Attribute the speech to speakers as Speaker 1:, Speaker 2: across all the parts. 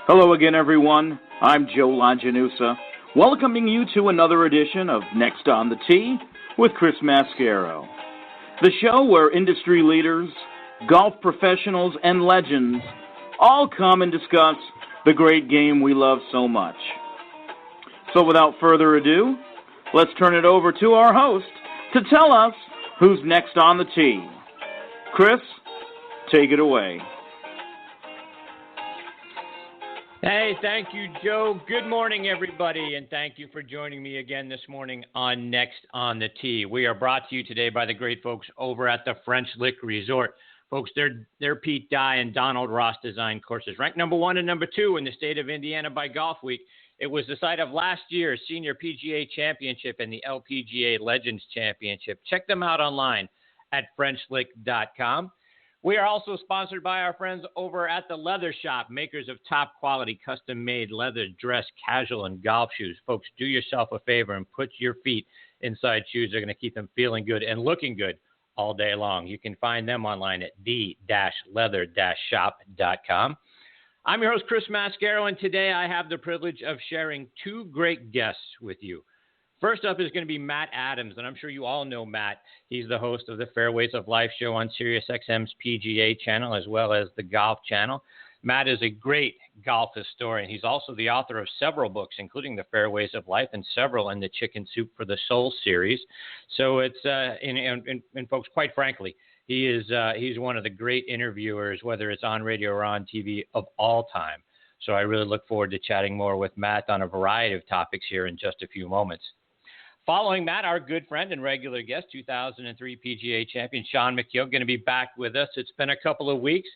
Speaker 1: Hello again, everyone. I'm Joe Longinusa, welcoming you to another edition of Next on the Tee with Chris Mascaro, the show where industry leaders, golf professionals, and legends all come and discuss the great game we love so much. So without further ado, let's turn it over to our host to tell us who's next on the tee. Chris, take it away.
Speaker 2: Hey, thank you, Joe. Good morning, everybody, and thank you for joining me again this morning on Next on the Tee. We are brought to you today by the great folks over at the French Lick Resort. Folks, they're Pete Dye and Donald Ross designed courses, ranked number 1 and number 2 in the state of Indiana by Golf Week. It was the site of last year's Senior PGA Championship and the LPGA Legends Championship. Check them out online at FrenchLick.com. We are also sponsored by our friends over at the Leather Shop, makers of top-quality, custom-made leather, dress, casual, and golf shoes. Folks, do yourself a favor and put your feet inside shoes. They're going to keep them feeling good and looking good all day long. You can find them online at the-leather-shop.com. I'm your host, Chris Mascaro, and today I have the privilege of sharing 2 great guests with you. First up is going to be Matt Adams, and I'm sure you all know Matt. He's the host of the Fairways of Life show on Sirius XM's PGA Channel, as well as the Golf Channel. Matt is a great golf historian. He's also the author of several books, including the Fairways of Life and several in the Chicken Soup for the Soul series. So it's, and folks, quite frankly, he's one of the great interviewers, whether it's on radio or on TV, of all time. So I really look forward to chatting more with Matt on a variety of topics here in just a few moments. Following Matt, our good friend and regular guest, 2003 PGA Champion Shaun Micheel, going to be back with us. It's been a couple of weeks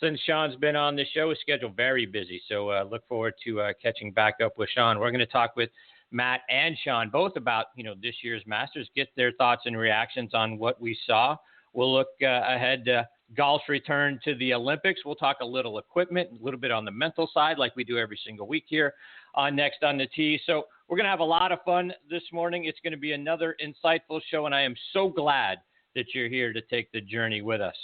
Speaker 2: since Shaun's been on the show. His schedule very busy, so look forward to catching back up with Shaun. We're going to talk with Matt and Shaun both about this year's Masters, get their thoughts and reactions on what we saw. We'll look ahead to golf's return to the Olympics. We'll talk a little equipment, a little bit on the mental side, like we do every single week here on Next on the Tee. So we're going to have a lot of fun this morning. It's going to be another insightful show, and I am so glad that you're here to take the journey with us.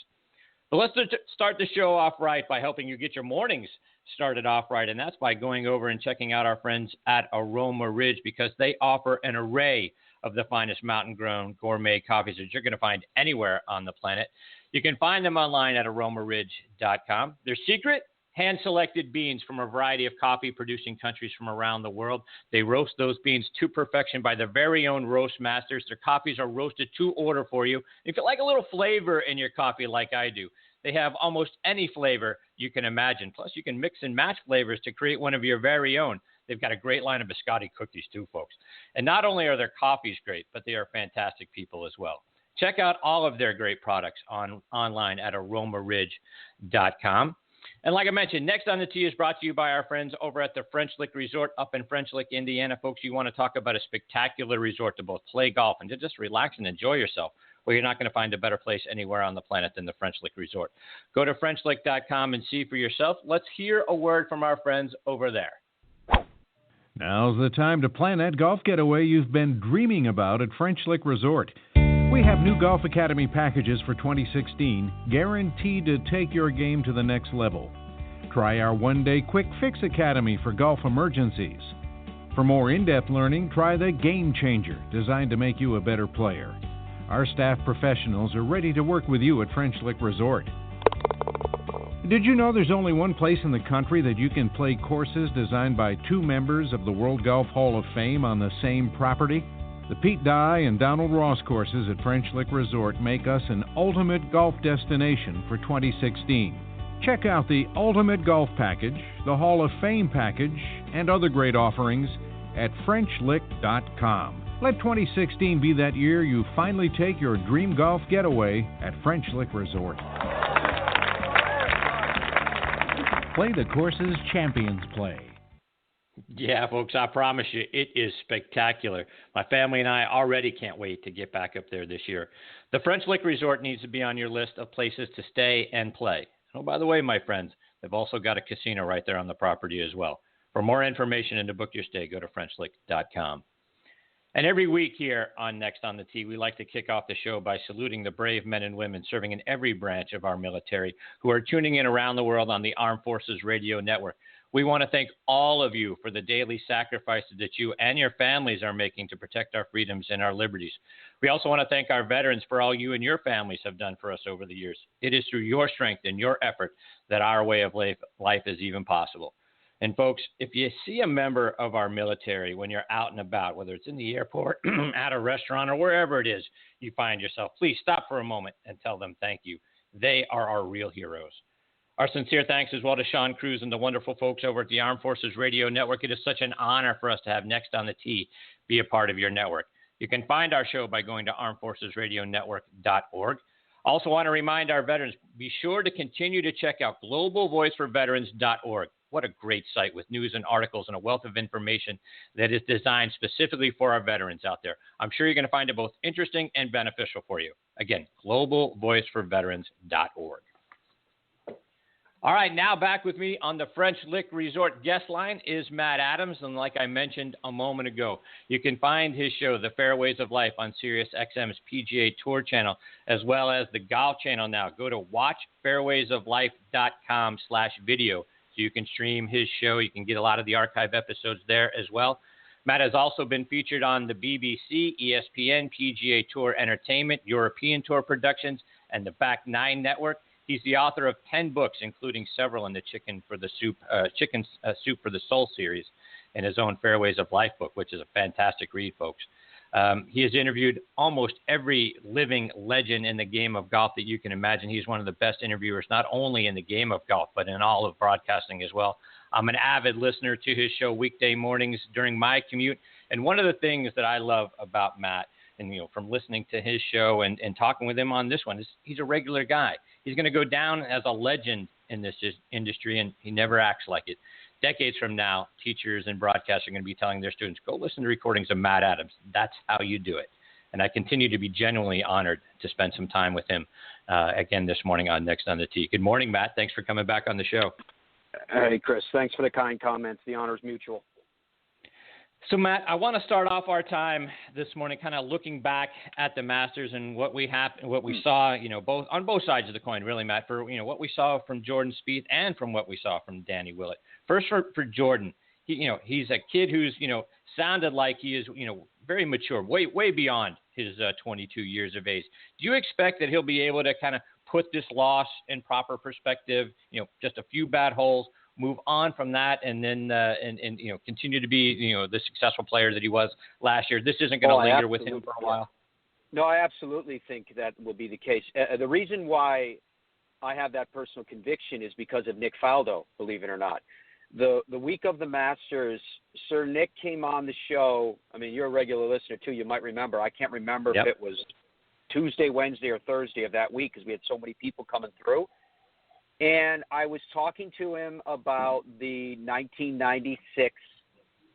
Speaker 2: But let's start the show off right by helping you get your mornings started off right, and that's by going over and checking out our friends at Aroma Ridge, because they offer an array of the finest mountain-grown gourmet coffees that you're going to find anywhere on the planet. You can find them online at aromaridge.com. Their secret? Hand-selected beans from a variety of coffee-producing countries from around the world. They roast those beans to perfection by their very own roast masters. Their coffees are roasted to order for you. If you like a little flavor in your coffee like I do, they have almost any flavor you can imagine. Plus, you can mix and match flavors to create one of your very own. They've got a great line of biscotti cookies too, folks. And not only are their coffees great, but they are fantastic people as well. Check out all of their great products online at aromaridge.com. And like I mentioned, Next on the Tee is brought to you by our friends over at the French Lick Resort up in French Lick, Indiana. Folks, you want to talk about a spectacular resort to both play golf and to just relax and enjoy yourself. Well, you're not going to find a better place anywhere on the planet than the French Lick Resort. Go to FrenchLick.com and see for yourself. Let's hear a word from our friends over there.
Speaker 3: Now's the time to plan that golf getaway you've been dreaming about at French Lick Resort. We have new Golf Academy packages for 2016, guaranteed to take your game to the next level. Try our one-day Quick Fix Academy for golf emergencies. For more in-depth learning, try the Game Changer, designed to make you a better player. Our staff professionals are ready to work with you at French Lick Resort. Did you know there's only one place in the country that you can play courses designed by 2 members of the World Golf Hall of Fame on the same property? The Pete Dye and Donald Ross courses at French Lick Resort make us an ultimate golf destination for 2016. Check out the Ultimate Golf Package, the Hall of Fame Package, and other great offerings at FrenchLick.com. Let 2016 be that year you finally take your dream golf getaway at French Lick Resort. Play the courses champions play.
Speaker 2: Yeah, folks, I promise you, it is spectacular. My family and I already can't wait to get back up there this year. The French Lick Resort needs to be on your list of places to stay and play. Oh, by the way, my friends, they've also got a casino right there on the property as well. For more information and to book your stay, go to FrenchLick.com. And every week here on Next on the Tee, we like to kick off the show by saluting the brave men and women serving in every branch of our military who are tuning in around the world on the Armed Forces Radio Network. We want to thank all of you for the daily sacrifices that you and your families are making to protect our freedoms and our liberties. We also want to thank our veterans for all you and your families have done for us over the years. It is through your strength and your effort that our way of life is even possible. And folks, if you see a member of our military when you're out and about, whether it's in the airport, at a restaurant, or wherever it is you find yourself, please stop for a moment and tell them thank you. They are our real heroes. Our sincere thanks as well to Sean Cruz and the wonderful folks over at the Armed Forces Radio Network. It is such an honor for us to have Next on the Tee be a part of your network. You can find our show by going to armedforcesradionetwork.org. Also want to remind our veterans, be sure to continue to check out globalvoiceforveterans.org. What a great site with news and articles and a wealth of information that is designed specifically for our veterans out there. I'm sure you're going to find it both interesting and beneficial for you. Again, globalvoiceforveterans.org. All right, now back with me on the French Lick Resort guest line is Matt Adams. And like I mentioned a moment ago, you can find his show, The Fairways of Life, on Sirius XM's PGA Tour Channel, as well as the Golf Channel now. Go to watchfairwaysoflife.com/video so you can stream his show. You can get a lot of the archive episodes there as well. Matt has also been featured on the BBC, ESPN, PGA Tour Entertainment, European Tour Productions, and the Back Nine Network. He's the author of 10 books, including several in the Chicken Soup for the Soul series, and his own Fairways of Life book, which is a fantastic read, folks. He has interviewed almost every living legend in the game of golf that you can imagine. He's one of the best interviewers, not only in the game of golf, but in all of broadcasting as well. I'm an avid listener to his show weekday mornings during my commute. And one of the things that I love about Matt, and from listening to his show and talking with him on this one, is he's a regular guy. He's going to go down as a legend in this industry, and he never acts like it. Decades from now, teachers and broadcasters are going to be telling their students, go listen to recordings of Matt Adams. That's how you do it. And I continue to be genuinely honored to spend some time with him again this morning on Next on the Tee. Good morning, Matt. Thanks for coming back on the show.
Speaker 4: Hey, Chris. Thanks for the kind comments. The honor's mutual.
Speaker 2: So, Matt, I want to start off our time this morning kind of looking back at the Masters and what we saw, both on both sides of the coin, really, Matt, for what we saw from Jordan Spieth and from what we saw from Danny Willett. First for Jordan, he's a kid who's sounded like he is very mature, way beyond his 22 years of age. Do you expect that he'll be able to kind of put this loss in proper perspective? Just a few bad holes, move on from that, and then continue to be the successful player that he was last year. This isn't going to linger with him for a while.
Speaker 4: No, I absolutely think that will be the case. The reason why I have that personal conviction is because of Nick Faldo, believe it or not. The week of the Masters, Sir Nick came on the show. I mean, you're a regular listener too. You might remember. I can't remember if it was Tuesday, Wednesday, or Thursday of that week because we had so many people coming through. And I was talking to him about the 1996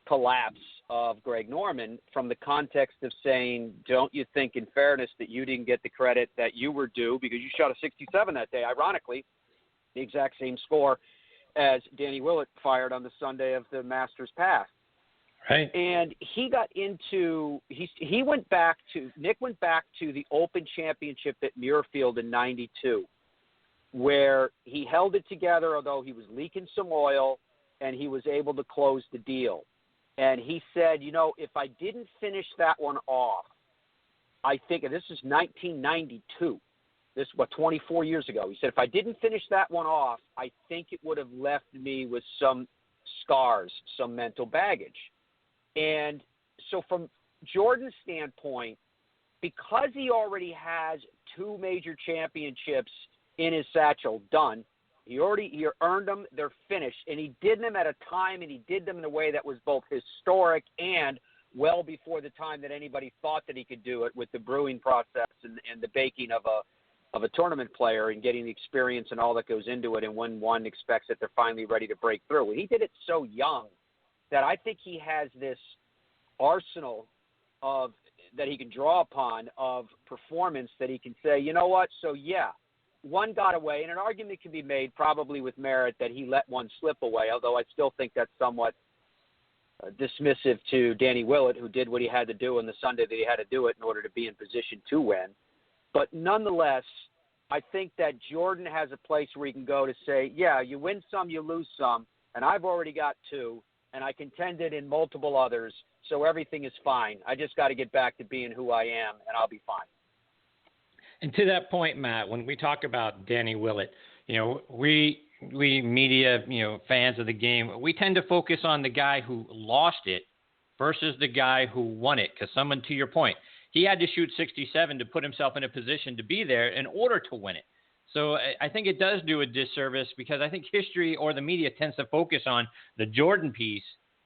Speaker 4: collapse of Greg Norman from the context of saying, don't you think in fairness that you didn't get the credit that you were due because you shot a 67 that day, ironically, the exact same score as Danny Willett fired on the Sunday of the Masters pass.
Speaker 2: Right.
Speaker 4: And he got into Nick went back to the Open Championship at Muirfield in 92. Where he held it together, although he was leaking some oil, and he was able to close the deal. And he said, if I didn't finish that one off, I think, and this is 1992, this is 24 years ago. He said, if I didn't finish that one off, I think it would have left me with some scars, some mental baggage. And so from Jordan's standpoint, because he already has 2 major championships in his satchel, done. He earned them. They're finished. And he did them at a time, and he did them in a way that was both historic and well before the time that anybody thought that he could do it with the brewing process and the baking of a tournament player and getting the experience and all that goes into it. And when one expects that they're finally ready to break through. He did it so young that I think he has this arsenal that he can draw upon of performance that he can say, you know what? So, yeah. One got away, and an argument can be made probably with merit that he let one slip away, although I still think that's somewhat dismissive to Danny Willett, who did what he had to do on the Sunday that he had to do it in order to be in position to win. But nonetheless, I think that Jordan has a place where he can go to say, yeah, you win some, you lose some. and I've already got 2, and I contended in multiple others, so everything is fine. I just got to get back to being who I am, and I'll be fine.
Speaker 2: And to that point, Matt, when we talk about Danny Willett, we media, fans of the game, we tend to focus on the guy who lost it versus the guy who won it. Because someone, to your point, he had to shoot 67 to put himself in a position to be there in order to win it. So I think it does do a disservice because I think history or the media tends to focus on the Jordan piece,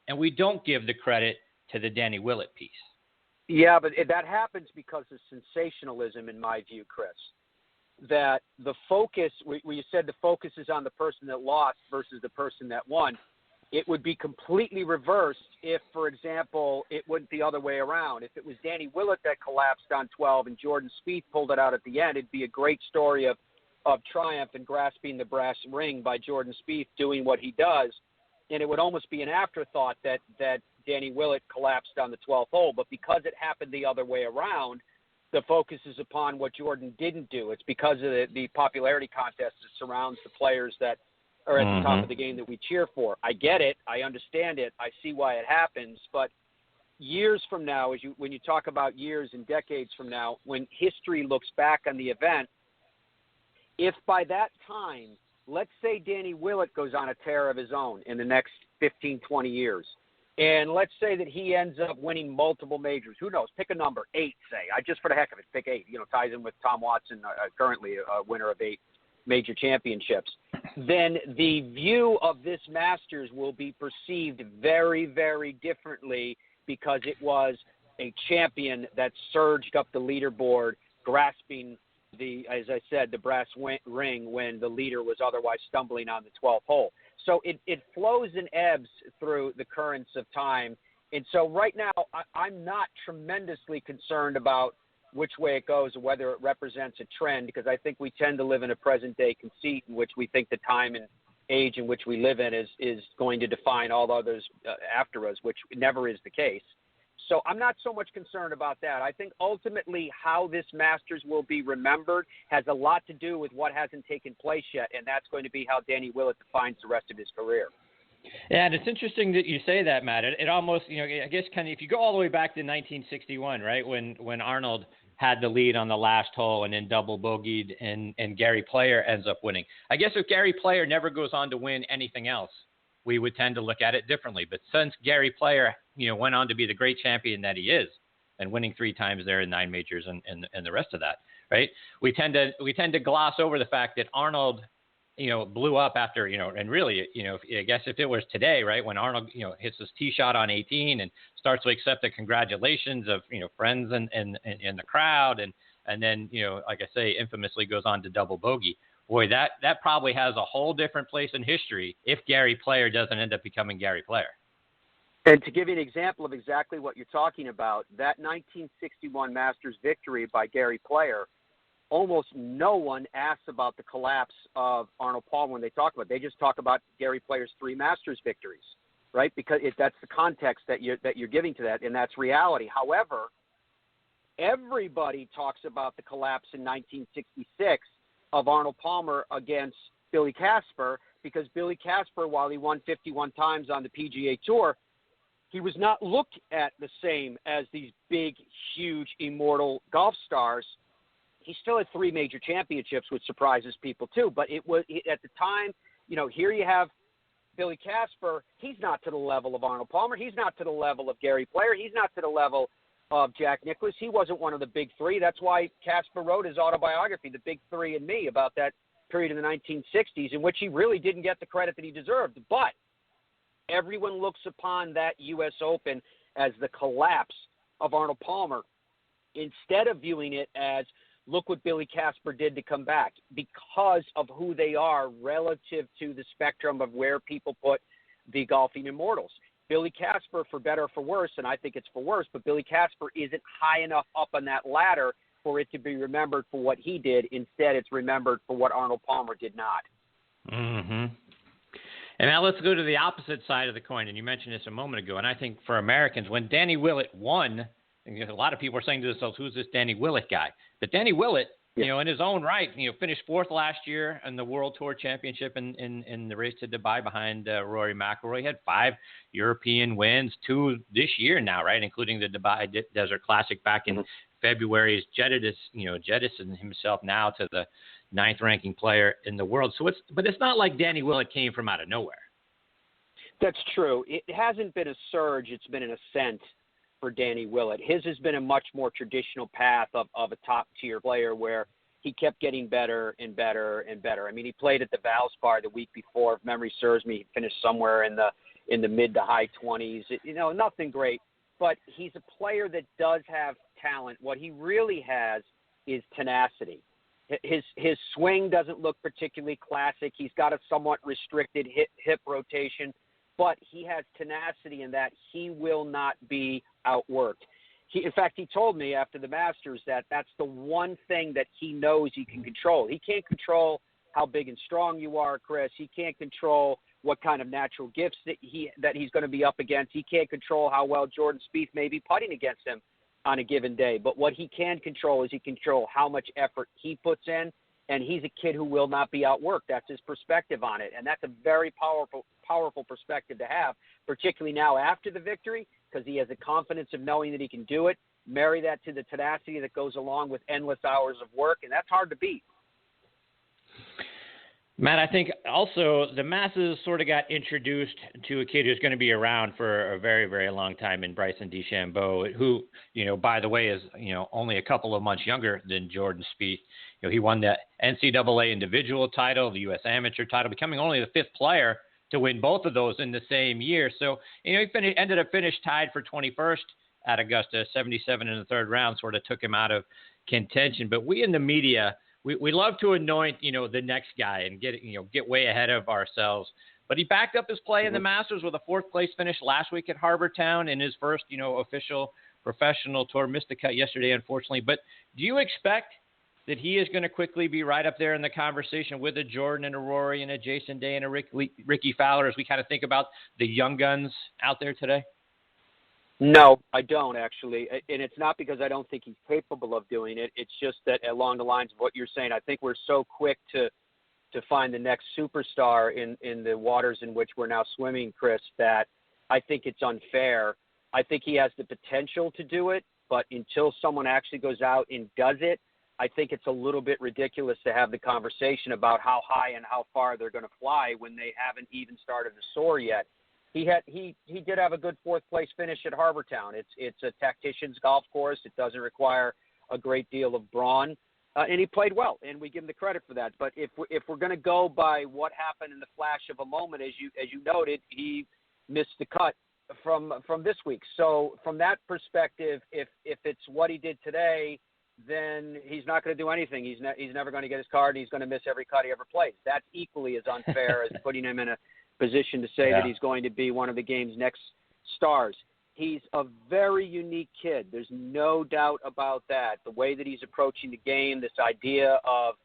Speaker 2: and we don't give the credit to the Danny Willett piece.
Speaker 4: Yeah, but that happens because of sensationalism, in my view, Chris. That the focus, where you said the focus is on the person that lost versus the person that won, it would be completely reversed if, for example, it went the other way around. If it was Danny Willett that collapsed on 12 and Jordan Spieth pulled it out at the end, it'd be a great story of triumph and grasping the brass ring by Jordan Spieth doing what he does. And it would almost be an afterthought that Danny Willett collapsed on the 12th hole. But because it happened the other way around, the focus is upon what Jordan didn't do. It's because of the popularity contest that surrounds the players that are at the top of the game that we cheer for. I get it. I understand it. I see why it happens. But years from now, when you talk about years and decades from now, when history looks back on the event, if by that time, let's say Danny Willett goes on a tear of his own in the next 15, 20 years, and let's say that he ends up winning multiple majors. Who knows? Pick a number, 8, say. Just for the heck of it, pick 8. Ties in with Tom Watson, currently a winner of 8 major championships. Then the view of this Masters will be perceived very, very differently because it was a champion that surged up the leaderboard, grasping as I said, the brass ring when the leader was otherwise stumbling on the 12th hole. So it flows and ebbs through the currents of time. And so right now, I'm not tremendously concerned about which way it goes or whether it represents a trend, because I think we tend to live in a present-day conceit in which we think the time and age in which we live in is going to define all others after us, which never is the case. So I'm not so much concerned about that. I think ultimately how this Masters will be remembered has a lot to do with what hasn't taken place yet, and that's going to be how Danny Willett defines the rest of his career.
Speaker 2: Yeah, and it's interesting that you say that, Matt. It almost, I guess kind of if you go all the way back to 1961, right, when Arnold had the lead on the last hole and then double bogeyed and Gary Player ends up winning. I guess if Gary Player never goes on to win anything else, we would tend to look at it differently. But since Gary Player, went on to be the great champion that he is and winning 3 times there in 9 majors and the rest of that, right? We tend to gloss over the fact that Arnold, blew up after, and really, I guess if it was today, right, when Arnold, hits his tee shot on 18 and starts to accept the congratulations of, friends and the crowd. And then, like I say, infamously goes on to double bogey. Boy, that probably has a whole different place in history if Gary Player doesn't end up becoming Gary Player.
Speaker 4: And to give you an example of exactly what you're talking about, that 1961 Masters victory by Gary Player, almost no one asks about the collapse of Arnold Palmer when they talk about it. They just talk about Gary Player's 3 Masters victories, right? Because that's the context that you're giving to that, and that's reality. However, everybody talks about the collapse in 1966 of Arnold Palmer against Billy Casper, because Billy Casper, while he won 51 times on the PGA Tour, he was not looked at the same as these big, huge, immortal golf stars. He still had 3 major championships, which surprises people too. But it was at the time, here you have Billy Casper. He's not to the level of Arnold Palmer. He's not to the level of Gary Player. He's not to the level of Jack Nicklaus. He wasn't one of the big 3. That's why Casper wrote his autobiography, The Big 3 and Me, about that period in the 1960s in which he really didn't get the credit that he deserved. But everyone looks upon that U.S. Open as the collapse of Arnold Palmer instead of viewing it as, look what Billy Casper did to come back, because of who they are relative to the spectrum of where people put the golfing immortals. Billy Casper, for better or for worse, and I think it's for worse, but Billy Casper isn't high enough up on that ladder for it to be remembered for what he did. Instead, it's remembered for what Arnold Palmer did not.
Speaker 2: Mm-hmm. And now let's go to the opposite side of the coin. And you mentioned this a moment ago. And I think for Americans, when Danny Willett won, and a lot of people are saying to themselves, who's this Danny Willett guy? But Danny Willett you know, in his own right, you know, finished fourth last year in the World Tour Championship in the race to Dubai behind Rory McIlroy. He had 5 European wins, 2 this year now, right, including the Dubai Desert Classic back in February. He's jettisoned himself now to the 9th ranking player in the world. So it's not like Danny Willett came from out of nowhere.
Speaker 4: That's true. It hasn't been a surge. It's been an ascent for Danny Willett. His has been a much more traditional path of a top-tier player where he kept getting better and better and better. I mean, he played at the Valspar the week before. If memory serves me, he finished somewhere in the mid to high 20s. You know, nothing great, but he's a player that does have talent. What he really has is tenacity. His swing doesn't look particularly classic. He's got a somewhat restricted hip rotation, but he has tenacity in that he will not be outworked. In fact, he told me after the Masters that that's the one thing that he knows he can control. He can't control how big and strong you are, Chris. He can't control what kind of natural gifts that he's going to be up against. He can't control how well Jordan Spieth may be putting against him on a given day. But what he can control is he can control how much effort he puts in, and he's a kid who will not be outworked. That's his perspective on it, and that's a very powerful perspective to have, particularly now after the victory, because he has the confidence of knowing that he can do it. Marry that to the tenacity that goes along with endless hours of work, and that's hard to beat.
Speaker 2: Matt, I think also the masses sort of got introduced to a kid who's going to be around for a very, very long time in Bryson DeChambeau, who, you know, by the way, is, you know, only a couple of months younger than Jordan Spieth. You know, he won the NCAA individual title, the U.S. amateur title, becoming only the 5th player to win both of those in the same year. So, you know, he ended up finished tied for 21st at Augusta, 77 in the 3rd round, sort of took him out of contention. But we in the media, we love to anoint, you know, the next guy and get way ahead of ourselves. But he backed up his play in the Masters with a 4th place finish last week at Harbour Town in his first, you know, official professional tour. Missed the cut yesterday, unfortunately. But do you expect that he is going to quickly be right up there in the conversation with a Jordan and a Rory and a Jason Day and a Ricky Fowler as we kind of think about the young guns out there today?
Speaker 4: No, I don't actually. And it's not because I don't think he's capable of doing it. It's just that along the lines of what you're saying, I think we're so quick to find the next superstar in the waters in which we're now swimming, Chris, that I think it's unfair. I think he has the potential to do it, but until someone actually goes out and does it, I think it's a little bit ridiculous to have the conversation about how high and how far they're going to fly when they haven't even started to soar yet. He did have a good 4th place finish at Harbour Town. It's a tactician's golf course. It doesn't require a great deal of brawn, and he played well, and we give him the credit for that. But if we're going to go by what happened in the flash of a moment, as you noted, he missed the cut from this week. So from that perspective, if it's what he did today, then he's not going to do anything. He's never going to get his card. He's going to miss every cut he ever plays. That's equally as unfair as putting him in a position to say that he's going to be one of the game's next stars. He's a very unique kid. There's no doubt about that. The way that he's approaching the game, this idea of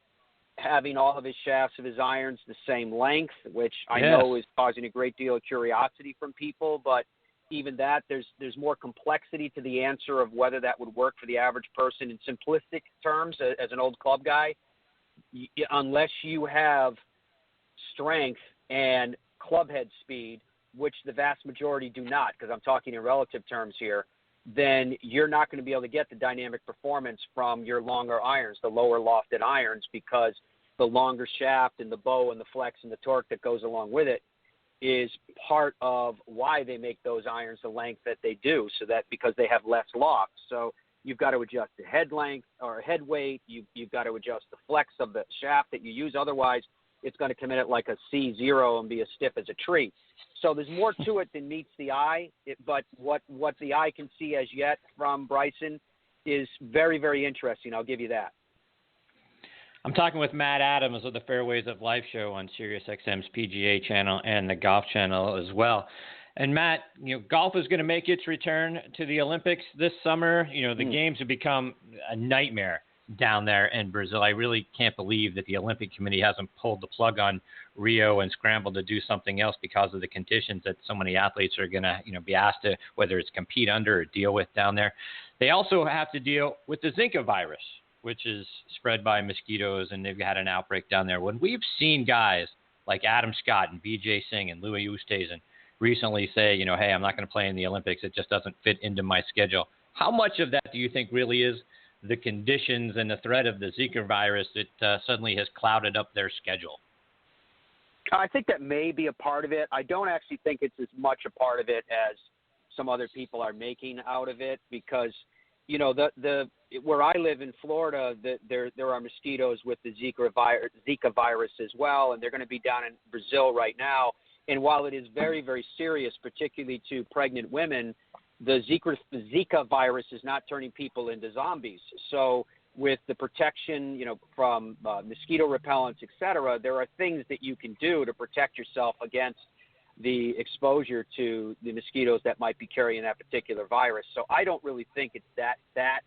Speaker 4: having all of his shafts of his irons the same length, which I know is causing a great deal of curiosity from people, but even that, there's more complexity to the answer of whether that would work for the average person. In simplistic terms, as an old club guy, unless you have strength and club head speed, which the vast majority do not, because I'm talking in relative terms here, then you're not going to be able to get the dynamic performance from your longer irons, the lower lofted irons, because the longer shaft and the bow and the flex and the torque that goes along with it is part of why they make those irons the length that they do, so that because they have less loft. So you've got to adjust the head length or head weight. You've got to adjust the flex of the shaft that you use. Otherwise, it's going to come in at like a C0 and be as stiff as a tree. So there's more to it than meets the eye. But what the eye can see as yet from Bryson is very, very interesting. I'll give you that.
Speaker 2: I'm talking with Matt Adams of the Fairways of Life show on Sirius XM's PGA Channel and the Golf Channel as well. And Matt, you know, golf is going to make its return to the Olympics this summer. You know, the games have become a nightmare down there in Brazil. I really can't believe that the Olympic Committee hasn't pulled the plug on Rio and scrambled to do something else because of the conditions that so many athletes are going to, you know, be asked to, whether it's compete under or deal with down there. They also have to deal with the Zika virus, which is spread by mosquitoes, and they've had an outbreak down there. When we've seen guys like Adam Scott and Vijay Singh and Louis Oosthuizen recently say, hey, I'm not going to play in the Olympics. It just doesn't fit into my schedule. How much of that do you think really is the conditions and the threat of the Zika virus that suddenly has clouded up their schedule?
Speaker 4: I think that may be a part of it. I don't actually think it's as much a part of it as some other people are making out of it, because, the where I live in Florida, there are mosquitoes with the Zika virus as well, and they're going to be down in Brazil right now. And while it is very, very serious, particularly to pregnant women, the Zika virus is not turning people into zombies. So with the protection, from mosquito repellents, et cetera, there are things that you can do to protect yourself against the exposure to the mosquitoes that might be carrying that particular virus. So I don't really think it's that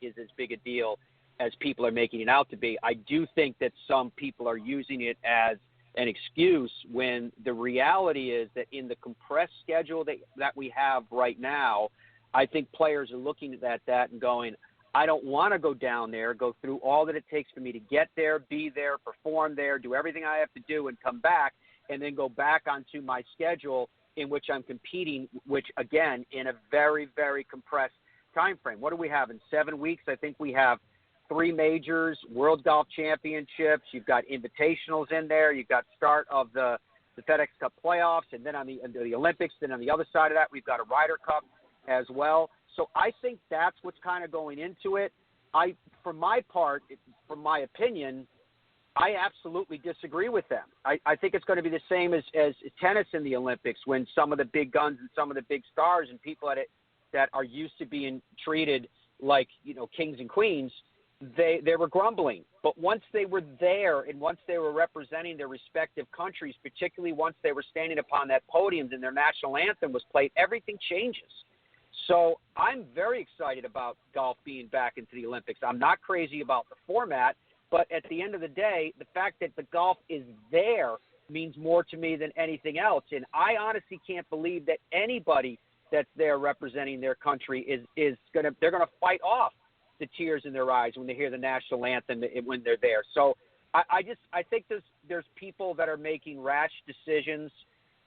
Speaker 4: is as big a deal as people are making it out to be. I do think that some people are using it as an excuse, when the reality is that in the compressed schedule that we have right now, I think players are looking at that and going, I don't want to go down there, go through all that it takes for me to get there, be there, perform there, do everything I have to do, and come back, and then go back onto my schedule in which I'm competing, which, again, in a very, very compressed time frame. What do we have in 7 weeks? I think we have 3 majors, World Golf Championships. You've got invitationals in there. You've got start of the FedEx Cup playoffs, and then on the Olympics. Then on the other side of that, we've got a Ryder Cup as well. So I think that's what's kind of going into it. For my part, from my opinion, I absolutely disagree with them. I think it's going to be the same as tennis in the Olympics, when some of the big guns and some of the big stars and people that are used to being treated like, kings and queens, they were grumbling. But once they were there and once they were representing their respective countries, particularly once they were standing upon that podium and their national anthem was played, everything changes. So I'm very excited about golf being back into the Olympics. I'm not crazy about the format, but at the end of the day, the fact that the golf is there means more to me than anything else. And I honestly can't believe that anybody that's there representing their country they're going to fight off the tears in their eyes when they hear the national anthem when they're there. So I think there's people that are making rash decisions,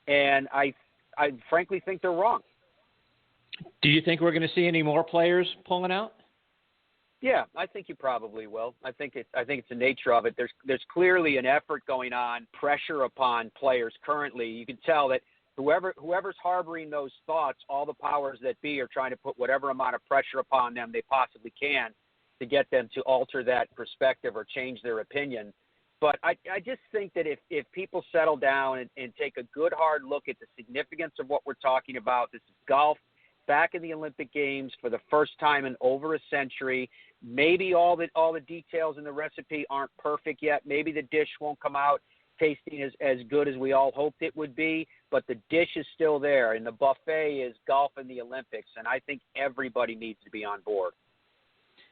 Speaker 4: and I frankly think they're wrong.
Speaker 2: Do you think we're going to see any more players pulling out?
Speaker 4: Yeah, I think you probably will. I think it's the nature of it. There's clearly an effort going on, pressure upon players currently. You can tell that whoever's harboring those thoughts, all the powers that be are trying to put whatever amount of pressure upon them they possibly can to get them to alter that perspective or change their opinion. But I just think that if people settle down and take a good hard look at the significance of what we're talking about, this is golf back in the Olympic Games for the first time in over a century. Maybe all the details in the recipe aren't perfect yet. Maybe the dish won't come out tasting as good as we all hoped it would be, but the dish is still there, and the buffet is golf in the Olympics, and I think everybody needs to be on board.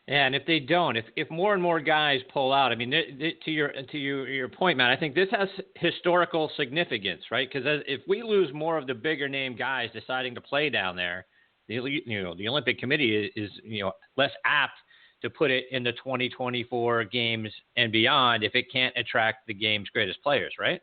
Speaker 2: Yeah, and if they don't, if more and more guys pull out, I mean, to your point, Matt, I think this has historical significance, right? Because if we lose more of the bigger name guys deciding to play down there, the Olympic Committee is less apt to put it in the 2024 games and beyond if it can't attract the game's greatest players, right?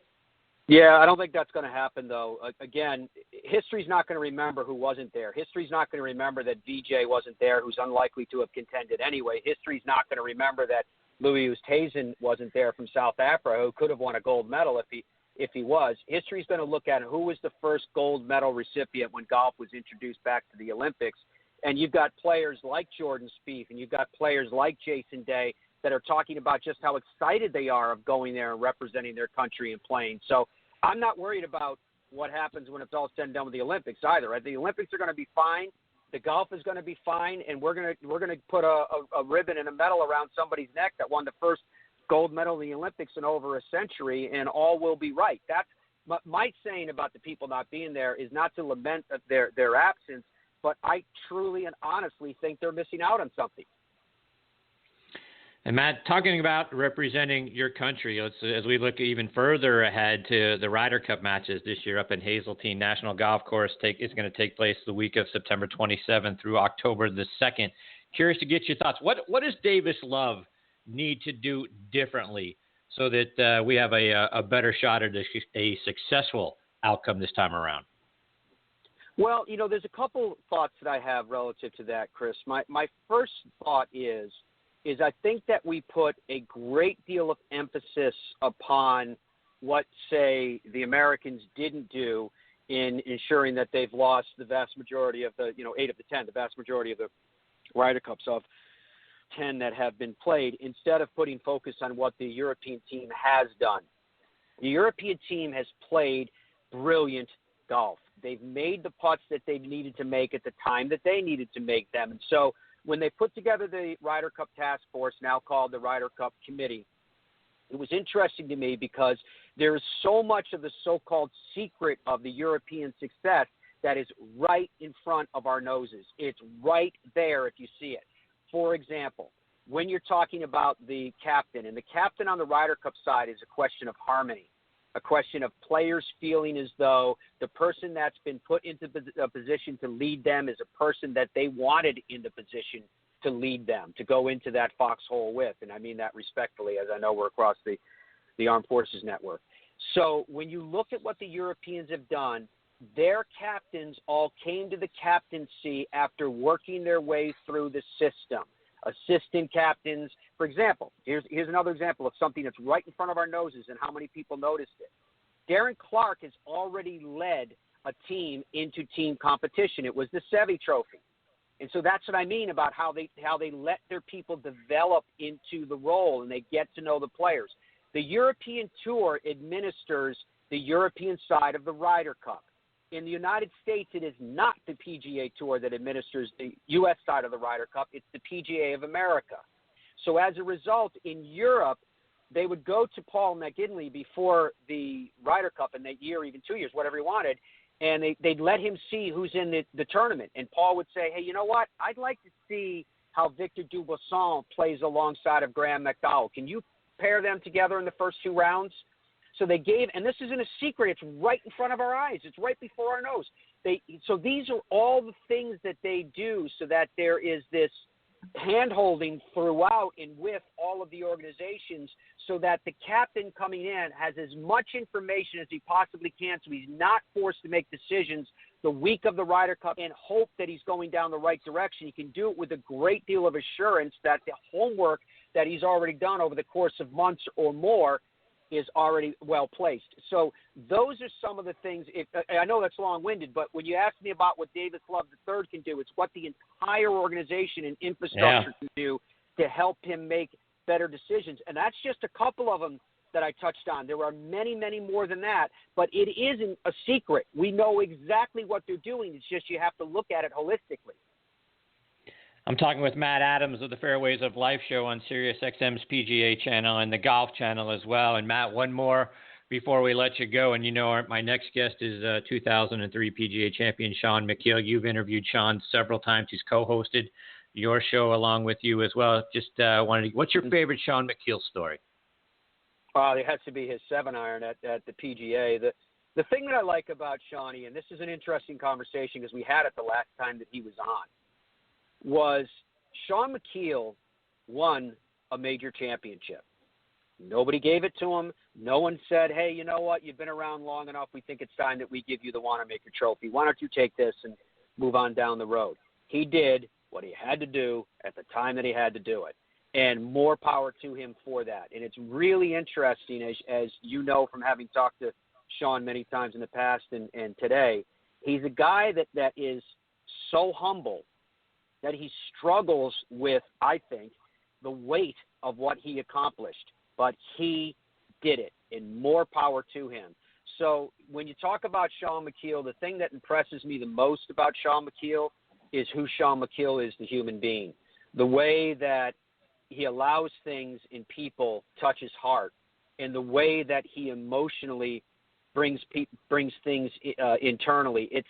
Speaker 4: Yeah, I don't think that's going to happen, though. Again, history's not going to remember who wasn't there. History's not going to remember that Vijay wasn't there, who's unlikely to have contended anyway. History's not going to remember that Louis Oosthuizen wasn't there from South Africa, who could have won a gold medal if he was. History's going to look at who was the first gold medal recipient when golf was introduced back to the Olympics. And you've got players like Jordan Spieth, and you've got players like Jason Day that are talking about just how excited they are of going there and representing their country and playing. So I'm not worried about what happens when it's all said and done with the Olympics either. The Olympics are going to be fine. The golf is going to be fine, and we're going to put a ribbon and a medal around somebody's neck that won the first gold medal in the Olympics in over a century, and all will be right. That's my saying about the people not being there is not to lament their absence, but I truly and honestly think they're missing out on something.
Speaker 2: And Matt, talking about representing your country, as we look even further ahead to the Ryder Cup matches this year up in Hazeltine National Golf Course, it's going to take place the week of September 27th through October the 2nd. Curious to get your thoughts. What does Davis love need to do differently so that we have a better shot at a successful outcome this time around?
Speaker 4: Well, there's a couple thoughts that I have relative to that, Chris. My first thought is I think that we put a great deal of emphasis upon what, say, the Americans didn't do in ensuring that they've lost the vast majority of the, 8 of the 10, the vast majority of the Ryder Cups of 10 that have been played, instead of putting focus on what the European team has done. The European team has played brilliant golf. They've made the putts that they've needed to make at the time that they needed to make them. And so when they put together the Ryder Cup Task Force, now called the Ryder Cup Committee, it was interesting to me because there is so much of the so-called secret of the European success that is right in front of our noses. It's right there if you see it. For example, when you're talking about the captain, and the captain on the Ryder Cup side is a question of harmony, a question of players feeling as though the person that's been put into a position to lead them is a person that they wanted in the position to lead them, to go into that foxhole with. And I mean that respectfully, as I know we're across the Armed Forces Network. So when you look at what the Europeans have done, their captains all came to the captaincy after working their way through the system. Assistant captains, for example, here's another example of something that's right in front of our noses and how many people noticed it. Darren Clark has already led a team into team competition. It was the Seve Trophy. And so that's what I mean about how they let their people develop into the role and they get to know the players. The European Tour administers the European side of the Ryder Cup. In the United States, it is not the PGA Tour that administers the U.S. side of the Ryder Cup. It's the PGA of America. So as a result, in Europe, they would go to Paul McGinley before the Ryder Cup in that year, even 2 years, whatever he wanted, and they'd let him see who's in the tournament. And Paul would say, hey, you know what? I'd like to see how Victor Dubuisson plays alongside of Graham McDowell. Can you pair them together in the first 2 rounds? So they gave, and this isn't a secret, it's right in front of our eyes. It's right before our nose. So these are all the things that they do so that there is this hand-holding throughout and with all of the organizations so that the captain coming in has as much information as he possibly can so he's not forced to make decisions the week of the Ryder Cup and hope that he's going down the right direction. He can do it with a great deal of assurance that the homework that he's already done over the course of months or more is already well placed. So those are some of the things. I know that's long-winded, but when you ask me about what Davis Love III can do, it's what the entire organization and infrastructure can do to help him make better decisions. And that's just a couple of them that I touched on. There are many, many more than that, but it isn't a secret. We know exactly what they're doing. It's just you have to look at it holistically.
Speaker 2: I'm talking with Matt Adams of the Fairways of Life show on Sirius XM's PGA Channel and the Golf Channel as well. And Matt, one more before we let you go. And my next guest is 2003 PGA Champion Shaun Micheel. You've interviewed Shaun several times. He's co-hosted your show along with you as well. Just what's your favorite Shaun Micheel story?
Speaker 4: It has to be his 7-iron at the PGA. The thing that I like about Shawnee, and this is an interesting conversation because we had it the last time that he was on, was Shaun Micheel won a major championship. Nobody gave it to him. No one said, hey, you know what? You've been around long enough. We think it's time that we give you the Wanamaker Trophy. Why don't you take this and move on down the road? He did what he had to do at the time that he had to do it. And more power to him for that. And it's really interesting, as you know from having talked to Shaun many times in the past and today, he's a guy that is so humble that he struggles with, I think, the weight of what he accomplished. But he did it, and more power to him. So when you talk about Shaun Micheel, the thing that impresses me the most about Shaun Micheel is who Shaun Micheel is, the human being. The way that he allows things in people touch his heart, and the way that he emotionally brings things internally. It's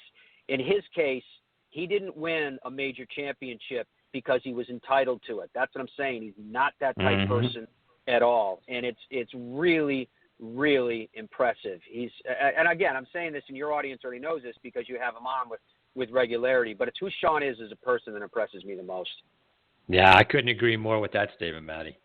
Speaker 4: in his case, he didn't win a major championship because he was entitled to it. That's what I'm saying. He's not that type person at all, and it's really, really impressive. And again, I'm saying this, and your audience already knows this because you have him on with regularity. But it's who Shaun is as a person that impresses me the most.
Speaker 2: Yeah, I couldn't agree more with that statement, Matty.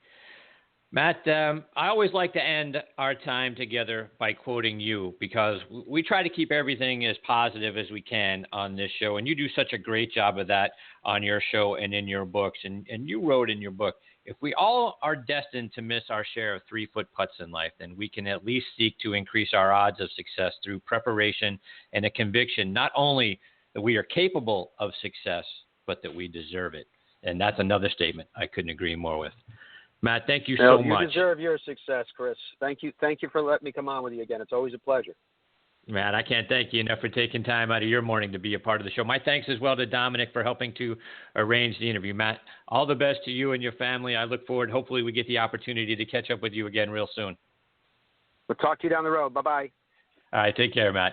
Speaker 2: Matt, I always like to end our time together by quoting you because we try to keep everything as positive as we can on this show, and you do such a great job of that on your show and in your books. And you wrote in your book, if we all are destined to miss our share of 3-foot putts in life, then we can at least seek to increase our odds of success through preparation and a conviction not only that we are capable of success, but that we deserve it. And that's another statement I couldn't agree more with. Matt, thank you so much.
Speaker 4: You deserve your success, Chris. Thank you for letting me come on with you again. It's always a pleasure.
Speaker 2: Matt, I can't thank you enough for taking time out of your morning to be a part of the show. My thanks as well to Dominic for helping to arrange the interview. Matt, all the best to you and your family. I look forward. Hopefully we get the opportunity to catch up with you again real soon.
Speaker 4: We'll talk to you down the road. Bye-bye.
Speaker 2: All right, take care, Matt.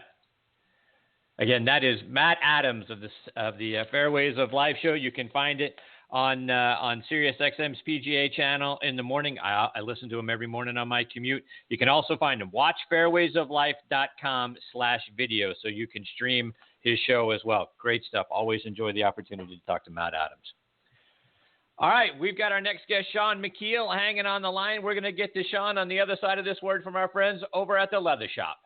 Speaker 2: Again, that is Matt Adams of the Fairways of Life show. You can find it on Sirius XM's PGA Channel in the morning. I listen to him every morning on my commute. You can also find him. Watch fairways-of-life.com/video so you can stream his show as well. Great stuff. Always enjoy the opportunity to talk to Matt Adams. All right, we've got our next guest, Shaun Micheel, hanging on the line. We're going to get to Shaun on the other side of this word from our friends over at the Leather Shop.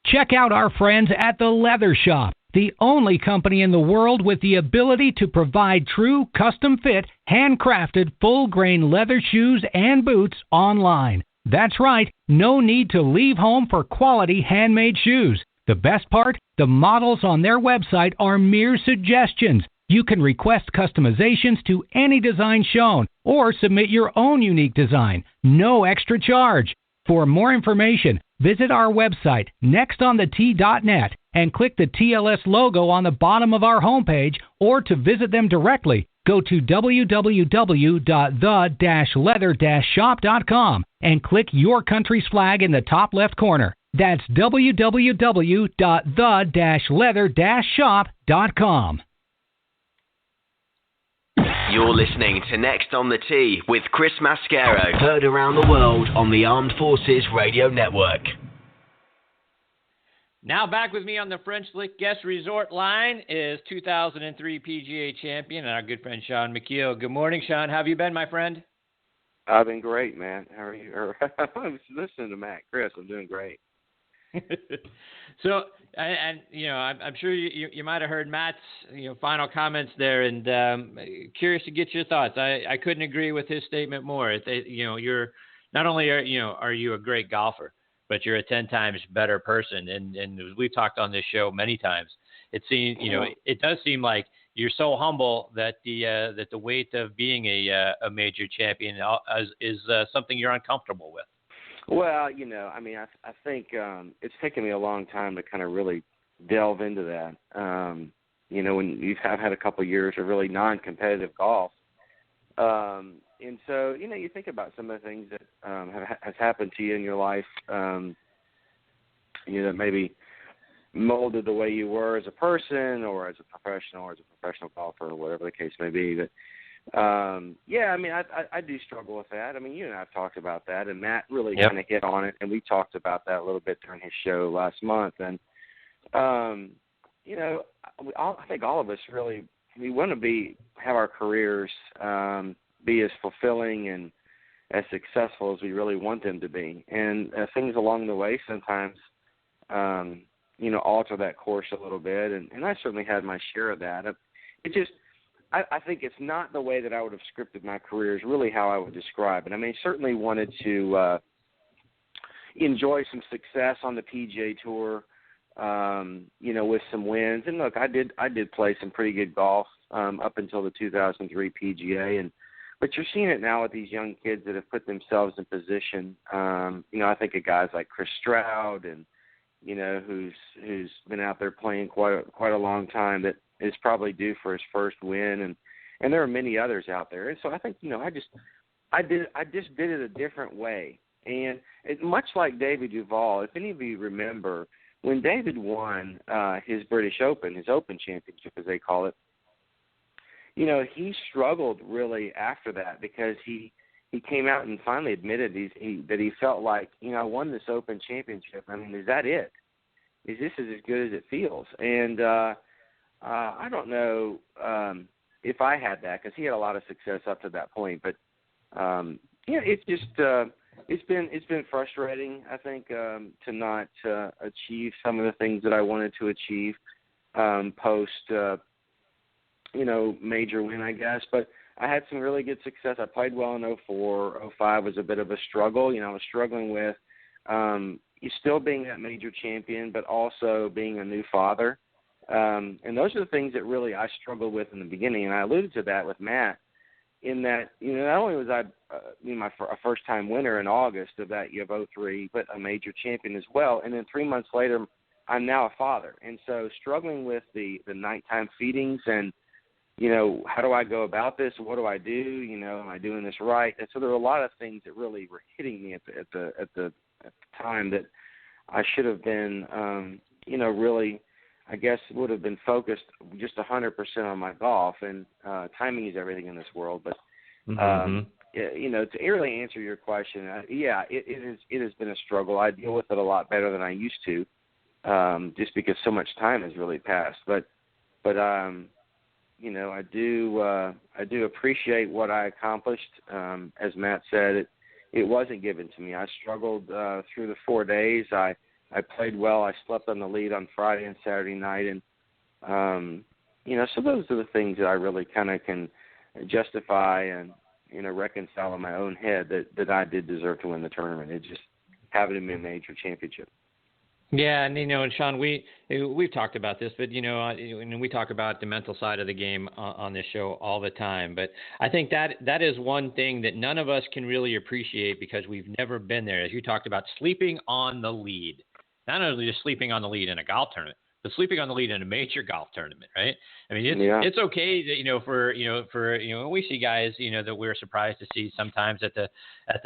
Speaker 5: Check out our friends at the Leather Shop, the only company in the world with the ability to provide true custom-fit, handcrafted, full-grain leather shoes and boots online. That's right, no need to leave home for quality handmade shoes. The best part? The models on their website are mere suggestions. You can request customizations to any design shown or submit your own unique design. No extra charge. For more information, visit our website, nextonthet.net, and click the TLS logo on the bottom of our homepage, or to visit them directly, go to www.the-leather-shop.com and click your country's flag in the top left corner. That's www.the-leather-shop.com.
Speaker 6: You're listening to Next on the Tee with Chris Mascaro, heard around the world on the Armed Forces Radio Network.
Speaker 2: Now back with me on the French Lick Guest Resort line is 2003 PGA champion and our good friend Shaun Micheel. Good morning, Shaun. How have you been, my friend?
Speaker 7: I've been great, man. How are you? I was listening to Matt, Chris. I'm doing great.
Speaker 2: So, and you know, I'm sure you might have heard Matt's final comments there, and curious to get your thoughts. I couldn't agree with his statement more. You're not only are you a great golfer, but you're a 10 times better person. And we've talked on this show many times. It seems it does seem like you're so humble that the weight of being a major champion is something you're uncomfortable with.
Speaker 7: Well, I think it's taken me a long time to kind of really delve into that. When you've had a couple of years of really non-competitive golf. And so, you think about some of the things that has happened to you in your life, that maybe molded the way you were as a person or as a professional golfer or whatever the case may be. But I do struggle with that. I mean, you and I have talked about that, and Matt really kind of hit on it, and we talked about that a little bit during his show last month. And, I think all of us really, we want to have our careers be as fulfilling and as successful as we really want them to be. And things along the way sometimes, alter that course a little bit, and I certainly had my share of that. I think it's not the way that I would have scripted my career is really how I would describe it. I mean, certainly wanted to enjoy some success on the PGA Tour, with some wins. And look, I did play some pretty good golf up until the 2003 PGA, but you're seeing it now with these young kids that have put themselves in position. I think of guys like Chris Stroud, and who's been out there playing quite a long time, that is probably due for his first win, and there are many others out there. And so I think I just did it a different way, and much like David Duval. If any of you remember when David won his British Open, his Open Championship as they call it, he struggled really after that because he came out and finally admitted that he felt like I won this Open Championship. I mean, is that it? Is this as good as it feels? And I don't know if I had that because he had a lot of success up to that point. But, Yeah, it's just it's been frustrating, I think, to not achieve some of the things that I wanted to achieve post major win, I guess. But I had some really good success. I played well in 04. 05 was a bit of a struggle. I was struggling with still being that major champion, but also being a new father. And those are the things that really I struggled with in the beginning. And I alluded to that with Matt in that, not only was I a first-time winner in August of that year of 03, but a major champion as well. And then 3 months later, I'm now a father. And so struggling with the nighttime feedings and, how do I go about this? What do I do? Am I doing this right? And so there were a lot of things that really were hitting me at the time that I should have been, really, I guess, would have been focused just 100% on my golf. And timing is everything in this world. But, to really answer your question, it has been a struggle. I deal with it a lot better than I used to, just because so much time has really passed. But I do appreciate what I accomplished. As Matt said, it wasn't given to me. I struggled through the 4 days. I played well. I slept on the lead on Friday and Saturday night. And, so those are the things that I really kind of can justify and, reconcile in my own head that I did deserve to win the tournament. It just happened to be a major championship.
Speaker 2: Yeah, and Shaun, we've talked about this, but and we talk about the mental side of the game on this show all the time. But I think that is one thing that none of us can really appreciate because we've never been there. As you talked about, sleeping on the lead, not only just sleeping on the lead in a golf tournament, but sleeping on the lead in a major golf tournament, right? I mean, it's okay that for we see guys that we're surprised to see sometimes at the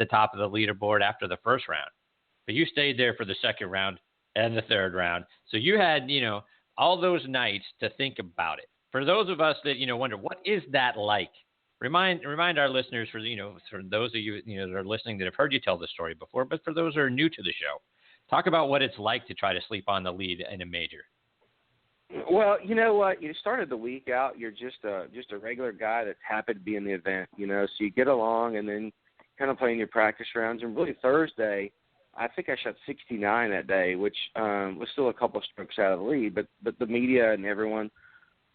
Speaker 2: top of the leaderboard after the first round, but you stayed there for the second round and the third round. So you had, all those nights to think about it. For those of us that, wonder, what is that like? Remind our listeners for those of you, that are listening that have heard you tell the story before, but for those who are new to the show, talk about what it's like to try to sleep on the lead in a major.
Speaker 7: Well, you know what? You started the week out, you're just a regular guy that's happy to be in the event, so you get along and then kind of playing your practice rounds. And really Thursday, I think I shot 69 that day, which was still a couple of strokes out of the lead. But the media and everyone,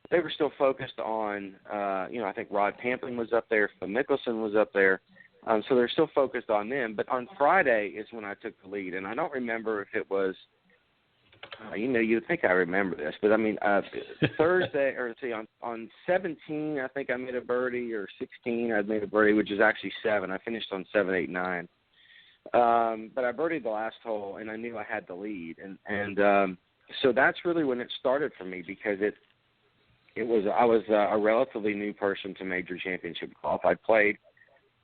Speaker 7: they were still focused on, I think Rod Pampling was up there, Phil Mickelson was up there. So they're still focused on them. But on Friday is when I took the lead. And I don't remember if it was, you'd think I remember this. But, I mean, Thursday, or on 17, I think I made a birdie, or 16, I made a birdie, which is actually 7. I finished on 7, 8, 9. But I birdied the last hole, and I knew I had the lead, and so that's really when it started for me because I was a relatively new person to major championship golf. I played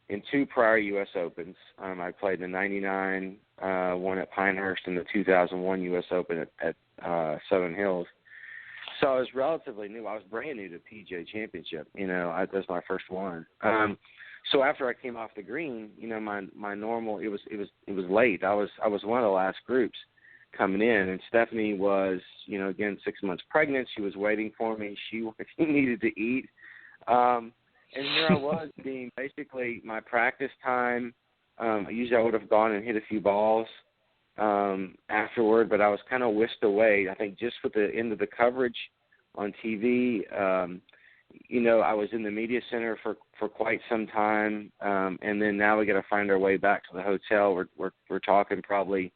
Speaker 7: in 2 prior U.S. Opens. I played the '99 one at Pinehurst and the 2001 U.S. Open at Southern Hills. So I was relatively new. I was brand new to PGA Championship. That was my first one. So after I came off the green, my normal, it was late. I was one of the last groups coming in, and Stephanie was, again, 6 months pregnant. She was waiting for me. She needed to eat. And here I was being basically my practice time. Usually I would have gone and hit a few balls afterward, but I was kind of whisked away. I think just with the end of the coverage on TV, I was in the media center for quite some time, and then now we got to find our way back to the hotel. We're talking probably,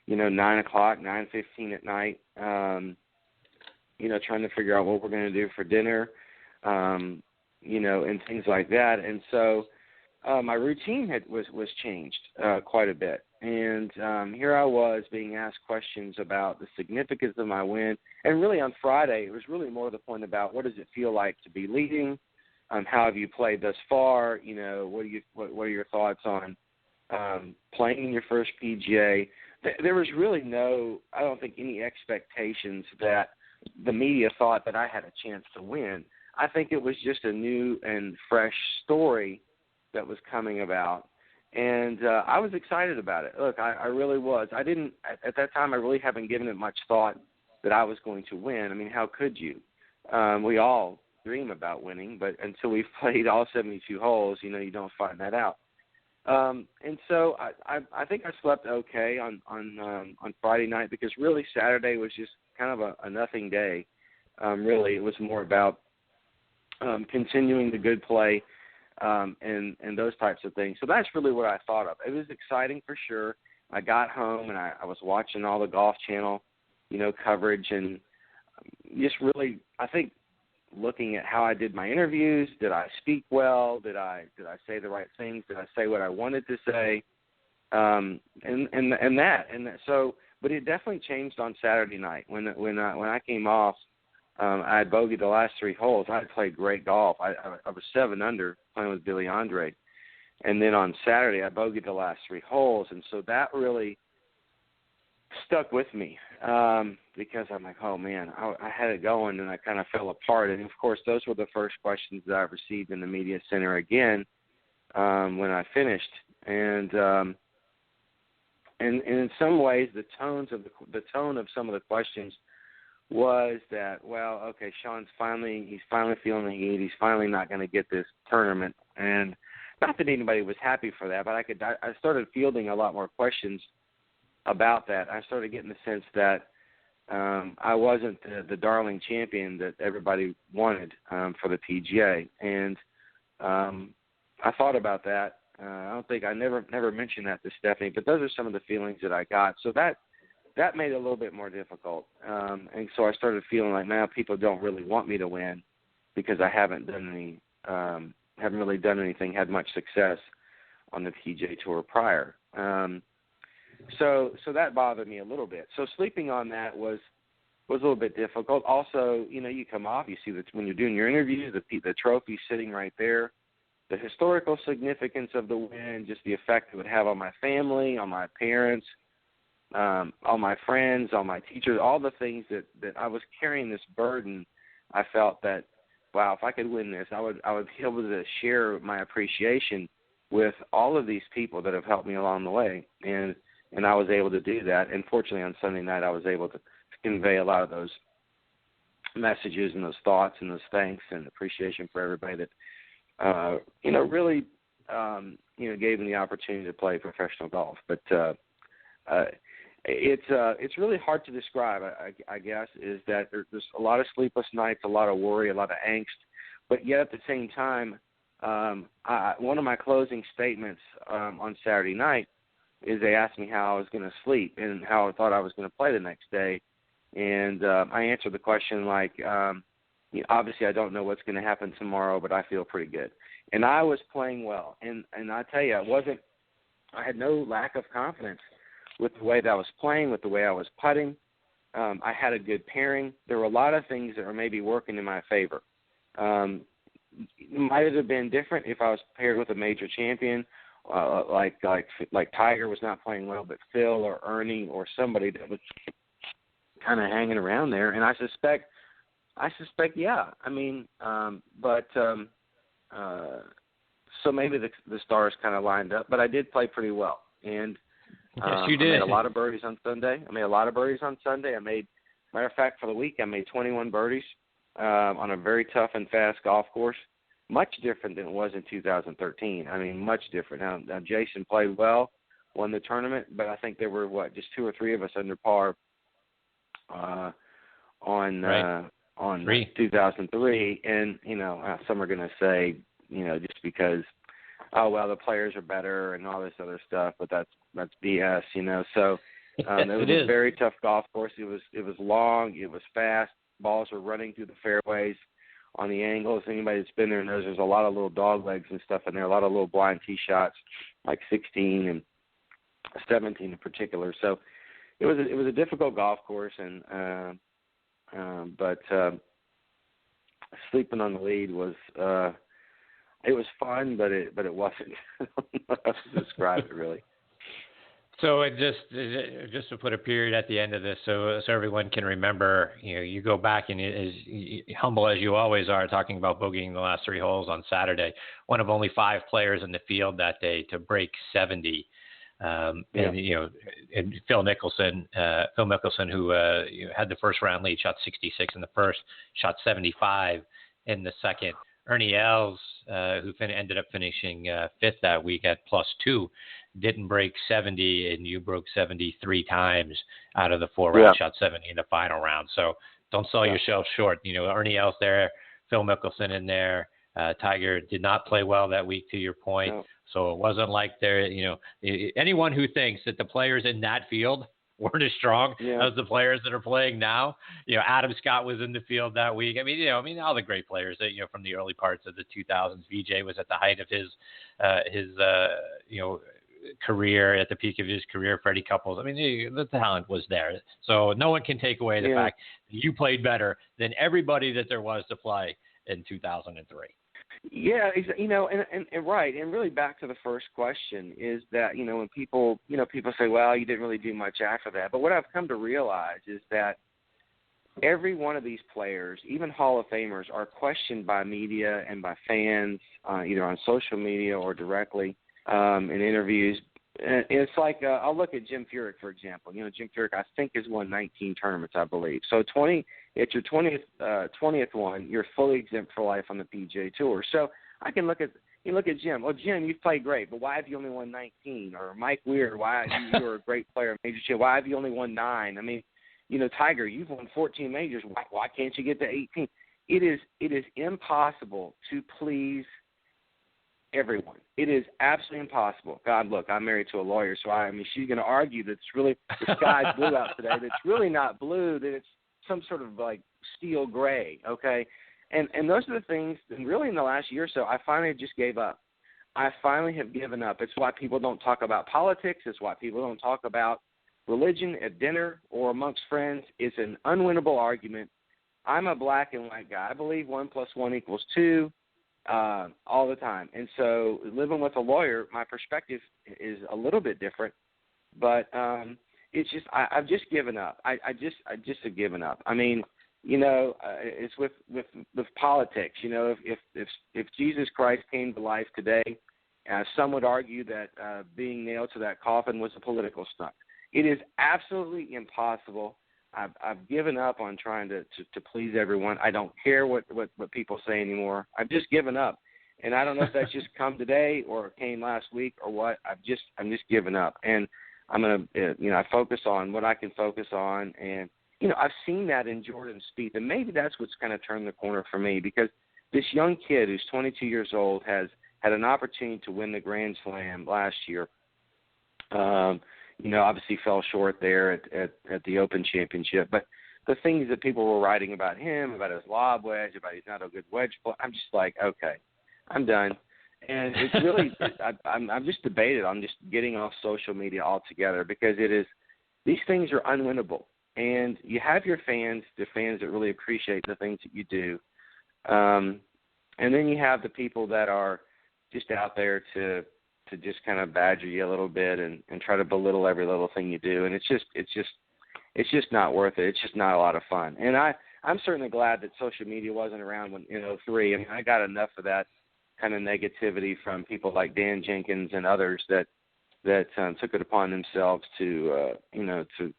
Speaker 7: 9 o'clock, 9:15 at night. Trying to figure out what we're going to do for dinner, and things like that. And so my routine was changed quite a bit. And here I was being asked questions about the significance of my win. And really on Friday, it was really more the point about what does it feel like to be leading? How have you played thus far? What are your thoughts on playing your first PGA? There was really I don't think any expectations that the media thought that I had a chance to win. I think it was just a new and fresh story that was coming about. And I was excited about it. Look, I really was. I didn't, at that time, I really haven't given it much thought that I was going to win. I mean, how could you? We all dream about winning, but until we've played all 72 holes, you don't find that out. And so I think I slept okay on Friday night, because really Saturday was just kind of a nothing day. Really, it was more about continuing the good play and those types of things. So that's really what I thought of. It was exciting for sure. I got home and I was watching all the Golf Channel, coverage, and just really, I think, looking at how I did my interviews. Did I speak well? Did I say the right things? Did I say what I wanted to say? And that. So, but it definitely changed on Saturday night when I came off. I had bogeyed the last 3 holes. I had played great golf. I was 7 under playing with Billy Andre, and then on Saturday I bogeyed the last 3 holes, and so that really stuck with me because I'm like, oh man, I had it going and I kind of fell apart. And of course, those were the first questions that I received in the media center again when I finished. And in some ways, the tone of some of the questions was that, well, okay, he's finally feeling the heat. He's finally not going to get this tournament. And not that anybody was happy for that, but I started fielding a lot more questions about that. I started getting the sense that I wasn't the darling champion that everybody wanted for the PGA. And I thought about that. I never mentioned that to Stephanie, but those are some of the feelings that I got. So that made it a little bit more difficult. And so I started feeling like now people don't really want me to win because I haven't really done anything, had much success on the PGA Tour prior. So that bothered me a little bit. So sleeping on that was a little bit difficult. Also, you come off, you see that when you're doing your interviews, the trophy sitting right there, the historical significance of the win, just the effect it would have on my family, on my parents, on my friends, on my teachers, all the things that I was carrying this burden. I felt that, wow, if I could win this, I would be able to share my appreciation with all of these people that have helped me along the way. And I was able to do that. And fortunately, on Sunday night, I was able to convey a lot of those messages and those thoughts and those thanks and appreciation for everybody that, really, gave me the opportunity to play professional golf. But it's really hard to describe, I guess, is that there's a lot of sleepless nights, a lot of worry, a lot of angst. But yet at the same time, one of my closing statements on Saturday night is they asked me how I was going to sleep and how I thought I was going to play the next day. And I answered the question like, obviously I don't know what's going to happen tomorrow, but I feel pretty good. And I was playing well. And I tell you, I had no lack of confidence with the way that I was playing, with the way I was putting. I had a good pairing. There were a lot of things that were maybe working in my favor. Might have been different if I was paired with a major champion, like Tiger was not playing well, but Phil or Ernie or somebody that was kind of hanging around there. And I suspect, yeah. I mean, so maybe the stars kind of lined up, but I did play pretty well. And
Speaker 2: yes, you did.
Speaker 7: I made a lot of birdies on Sunday. Matter of fact, for the week, I made 21 birdies on a very tough and fast golf course. Much different than it was in 2013. I mean, much different. Now Jason played well, won the tournament, but I think there were, just 2 or 3 of us under par on 2003. And, some are going to say, just because, oh, well, the players are better and all this other stuff, but that's BS, So it was a very tough golf course. It was long. It was fast. Balls were running through the fairways on the angles. Anybody that's been there knows there's a lot of little dog legs and stuff in there, a lot of little blind tee shots, like 16 and 17 in particular. So it was a difficult golf course, but sleeping on the lead was it was fun, but it wasn't. I don't know how to describe it really.
Speaker 2: So just to put a period at the end of this, so everyone can remember, you go back and as humble as you always are, talking about bogeying the last 3 holes on Saturday, one of only 5 players in the field that day to break 70. And Phil Mickelson, who had the first round lead, shot 66 in the first, shot 75 in the second. Ernie Els, who ended up finishing fifth that week at +2, didn't break 70, and you broke 70 3 times out of the 4 rounds, shot 70 in the final round. So don't sell yourself short. Ernie Els there, Phil Mickelson in there. Tiger did not play well that week, to your point.
Speaker 7: No.
Speaker 2: So it wasn't like anyone who thinks that the players in that field weren't as strong as the players that are playing now. Adam Scott was in the field that week. I mean, all the great players that, from the early parts of the 2000s. VJ was at the height of his career, at the peak of his career. Freddie Couples. I mean, the talent was there. So no one can take away the fact that you played better than everybody that there was to play in 2003.
Speaker 7: Yeah, and right, and really back to the first question is that when people say, well, you didn't really do much after that, but what I've come to realize is that every one of these players, even Hall of Famers, are questioned by media and by fans, either on social media or directly in interviews. And it's like I'll look at Jim Furyk, for example. Jim Furyk, I think, has won 19 tournaments, I believe. So it's your 20th one. You're fully exempt for life on the PGA Tour. So I can look at Jim. Well, Jim, you've played great, but why have you only won 19? Or Mike Weir, why you were a great player in Major Champ? Why have you only won 9? I mean, Tiger, you've won 14 majors. Why can't you get to 18? It is impossible to please everyone. It is absolutely impossible. God, look, I'm married to a lawyer, so she's going to argue that it's really the sky's blue out today. That it's really not blue. That it's some sort of like steel gray. Okay, and those are the things. And really, in the last year or so, I finally just gave up. I finally have given up. It's why people don't talk about politics. It's why people don't talk about religion at dinner or amongst friends. It's an unwinnable argument. I'm a black and white guy. I believe 1 + 1 = 2. All the time. And so living with a lawyer, my perspective is a little bit different, but it's just I've just given up. I just have given up. I mean, it's with politics. If Jesus Christ came to life today, some would argue that being nailed to that coffin was a political stunt. It is absolutely impossible. I've given up on trying to please everyone. I don't care what people say anymore. I've just given up, and I don't know if that's just come today or came last week or what. I'm just given up, and I'm gonna I focus on what I can focus on, and I've seen that in Jordan Spieth, and maybe that's what's kind of turned the corner for me, because this young kid who's 22 years old has had an opportunity to win the Grand Slam last year. Obviously fell short there at the Open Championship. But the things that people were writing about him, about his lob wedge, about he's not a good wedge player, I'm just like, okay, I'm done. And it's really, I'm just debated on just getting off social media altogether, because these things are unwinnable. And you have your fans, the fans that really appreciate the things that you do. And then you have the people that are just out there to just kind of badger you a little bit and try to belittle every little thing you do. And it's just not worth it. It's just not a lot of fun. And I'm certainly glad that social media wasn't around in 2003. I mean, I got enough of that kind of negativity from people like Dan Jenkins and others that took it upon themselves to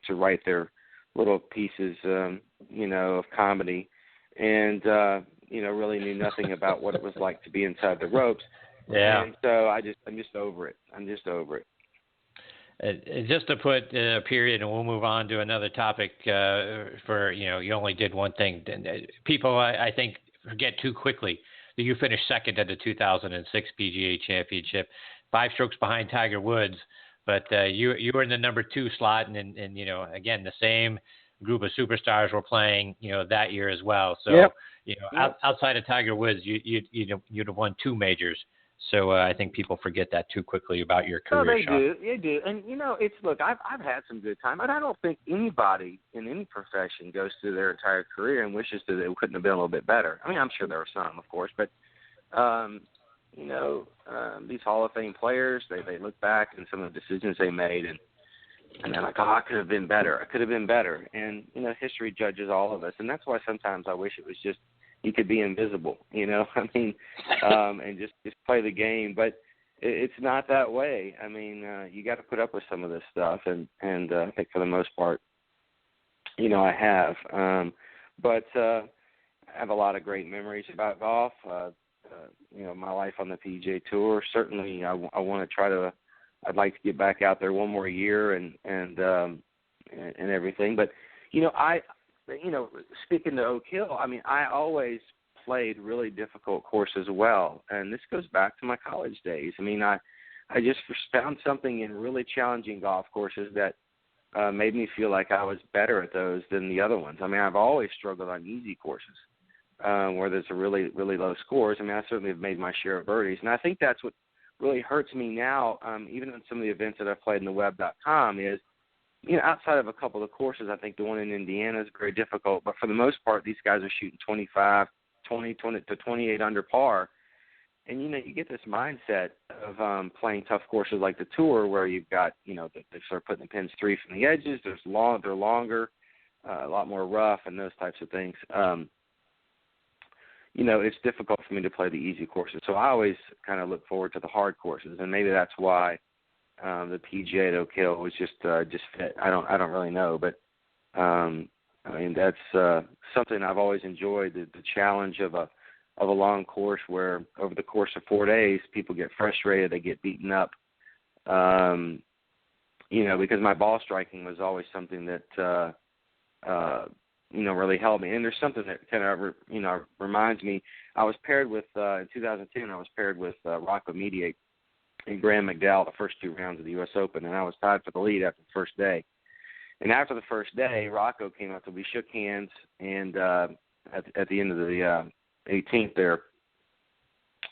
Speaker 7: write their little pieces, of comedy, and really knew nothing about what it was like to be inside the ropes.
Speaker 2: Yeah.
Speaker 7: And so I'm just over it.
Speaker 2: Just to put a period, and we'll move on to another topic. For you only did one thing. People, I think, forget too quickly that you finished second at the 2006 PGA Championship, 5 strokes behind Tiger Woods. But you were in the number 2 slot, and again, the same group of superstars were playing that year as well. So outside of Tiger Woods, you'd have won 2 majors. So I think people forget that too quickly about your career.
Speaker 7: No, they do. And I've had some good time, but I don't think anybody in any profession goes through their entire career and wishes that it couldn't have been a little bit better. I mean, I'm sure there are some, of course, but these Hall of Fame players, they look back and some of the decisions they made, and they're like, I could have been better. I could have been better. And history judges all of us, and that's why sometimes I wish it was just you could be invisible, and just play the game. But it's not that way. I mean, you got to put up with some of this stuff, and I think for the most part, I have. But I have a lot of great memories about golf. my life on the PGA Tour. Certainly, I want to try to. I'd like to get back out there one more year and everything. But speaking to Oak Hill, I mean, I always played really difficult courses well, and this goes back to my college days. I mean, I just found something in really challenging golf courses that made me feel like I was better at those than the other ones. I mean, I've always struggled on easy courses where there's a really, really low scores. I mean, I certainly have made my share of birdies, and I think that's what really hurts me now, even on some of the events that I've played in the web.com is, outside of a couple of courses, I think the one in Indiana is very difficult, but for the most part, these guys are shooting 25, 20 to 28 under par. And, you get this mindset of playing tough courses like the Tour where you've got, they start putting the pins 3 from the edges. They're longer, a lot more rough and those types of things. It's difficult for me to play the easy courses. So I always kind of look forward to the hard courses, and maybe that's why the PGA at Oak Hill was just fit. I don't really know, but that's something I've always enjoyed, the challenge of a long course where over the course of 4 days people get frustrated, they get beaten up. Because my ball striking was always something that really helped me. And there's something that kind of reminds me. I was paired with in 2010. I was paired with Rocco Mediate and Graham McDowell the first 2 rounds of the U.S. Open, and I was tied for the lead after the first day. And after the first day, Rocco came up to we shook hands, and at the end of the 18th there,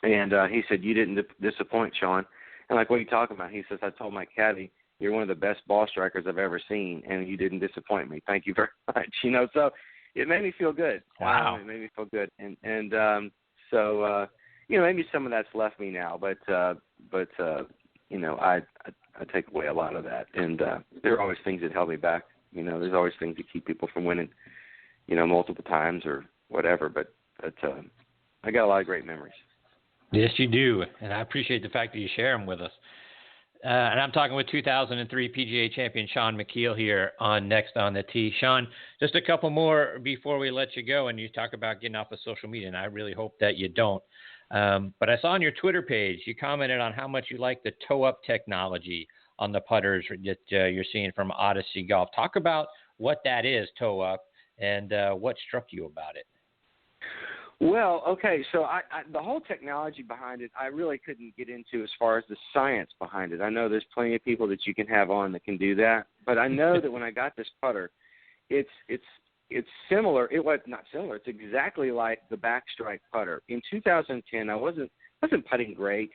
Speaker 7: and he said, "You didn't disappoint, Shaun." And like, what are you talking about? He says, "I told my caddy, you're one of the best ball strikers I've ever seen, and you didn't disappoint me. Thank you very much." So it made me feel good.
Speaker 2: Wow.
Speaker 7: It made me feel good, and maybe some of that's left me now, but I take away a lot of that, and there are always things that held me back. There's always things that keep people from winning, multiple times or whatever. But I got a lot of great memories.
Speaker 2: Yes, you do, and I appreciate the fact that you share them with us. And I'm talking with 2003 PGA champion Shaun Micheel here on Next on the Tee. Shaun, just a couple more before we let you go, and you talk about getting off of social media, and I really hope that you don't. But I saw on your Twitter page, you commented on how much you like the toe-up technology on the putters that you're seeing from Odyssey Golf. Talk about what that is, toe-up, and what struck you about it.
Speaker 7: Well, okay, so I the whole technology behind it, I really couldn't get into as far as the science behind it. I know there's plenty of people that you can have on that can do that, but I know that when I got this putter, it's similar. It was not similar. It's exactly like the backstrike putter. In 2010, I wasn't putting great,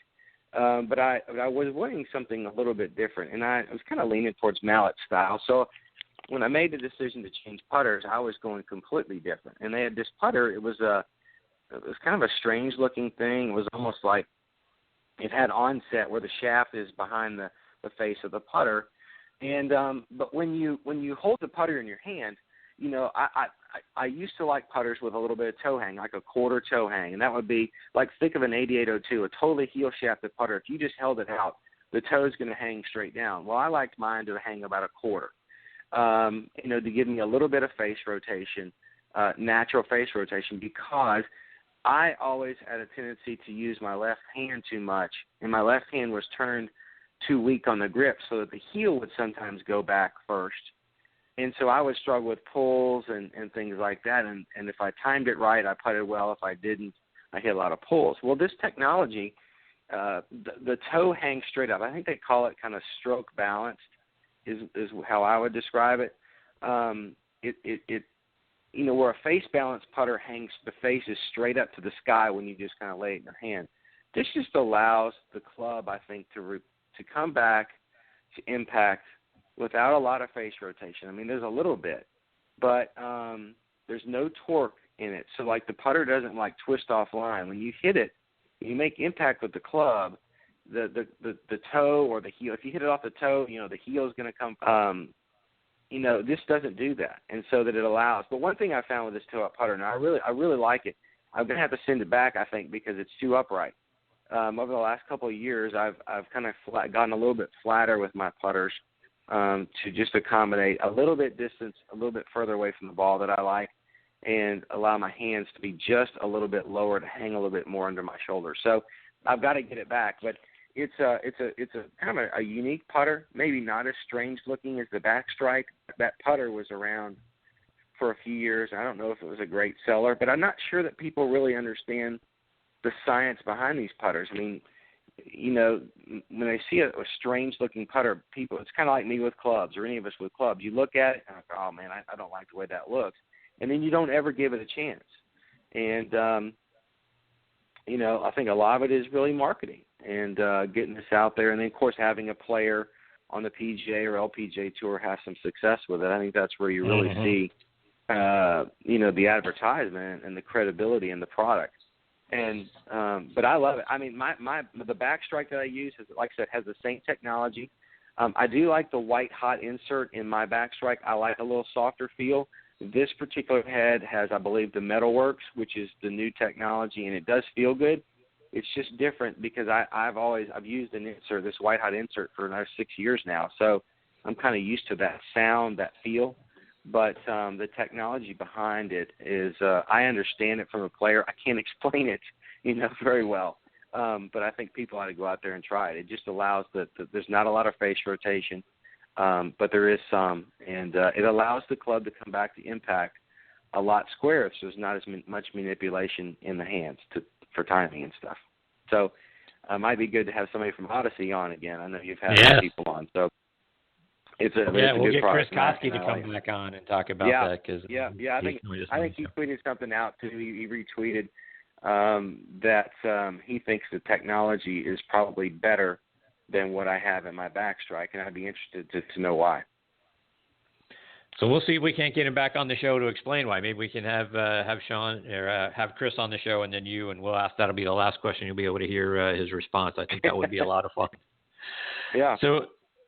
Speaker 7: but I was wanting something a little bit different, and I was kind of leaning towards mallet style. So when I made the decision to change putters, I was going completely different. And they had this putter. It was kind of a strange looking thing. It was almost like it had onset where the shaft is behind the face of the putter. And but when you hold the putter in your hand, I used to like putters with a little bit of toe hang, like a quarter toe hang, and that would be like, think of an 8802, a totally heel shafted putter. If you just held it out, the toe is going to hang straight down. Well, I liked mine to hang about a quarter, to give me a little bit of face rotation, natural face rotation, because I always had a tendency to use my left hand too much, and my left hand was turned too weak on the grip, so that the heel would sometimes go back first. And so I would struggle with pulls and things like that. And if I timed it right, I putted well. If I didn't, I hit a lot of pulls. Well, this technology, the toe hangs straight up. I think they call it kind of stroke balanced is how I would describe it. Where a face balanced putter hangs, the face is straight up to the sky when you just kind of lay it in your hand. This just allows the club, I think, to come back to impact without a lot of face rotation. I mean, there's a little bit, but there's no torque in it. So, like, the putter doesn't, like, twist off line. When you hit it, you make impact with the club, the toe or the heel. If you hit it off the toe, the heel is going to come. This doesn't do that, and so that it allows. But one thing I found with this toe-up putter, and I really like it. I'm going to have to send it back, I think, because it's too upright. Over the last couple of years, I've kind of gotten a little bit flatter with my putters to just accommodate a little bit distance, a little bit further away from the ball that I like. and allow my hands to be just a little bit lower to hang a little bit more under my shoulder. So I've got to get it back, but it's a kind of a unique putter, maybe not as strange looking as the backstrike. That putter was around for a few years. I don't know if it was a great seller, but I'm not sure that people really understand the science behind these putters. I mean, you know, when they see a strange-looking putter, people, it's kind of like me with clubs or any of us with clubs. You look at it and like, oh, man, I don't like the way that looks. And then you don't ever give it a chance. And, you know, I think a lot of it is really marketing and getting this out there. And then, of course, having a player on the PGA or LPGA Tour have some success with it. I think that's where you really see, you know, the advertisement and the credibility in the product. And but I love it. I mean, the backstrike that I use, like I said, has the same technology. I do like the white hot insert in my backstrike. I like a little softer feel. This particular head has, I believe, the Metalworks, which is the new technology, and it does feel good. It's just different because I've used an insert, this white hot insert, for another 6 years now. So I'm kind of used to that sound, that feel. But the technology behind it is, I understand it from a player. I can't explain it, you know, very well. But I think people ought to go out there and try it. It just allows there's not a lot of face rotation, but there is some. And it allows the club to come back to impact a lot squarer, so there's not as much manipulation in the hands for timing and stuff. So it might be good to have somebody from Odyssey on again. I know you've had some people on, so.
Speaker 2: We'll get Chris
Speaker 7: product,
Speaker 2: Koski to come back on and talk about that.
Speaker 7: I think he tweeted something out too. He retweeted that he thinks the technology is probably better than what I have in my backstrike, and I'd be interested to know why.
Speaker 2: So we'll see if we can't get him back on the show to explain why. Maybe we can have Shaun or have Chris on the show, and then you, and we'll ask. That'll be the last question. You'll be able to hear his response. I think that would be a lot of fun.
Speaker 7: Yeah.
Speaker 2: So.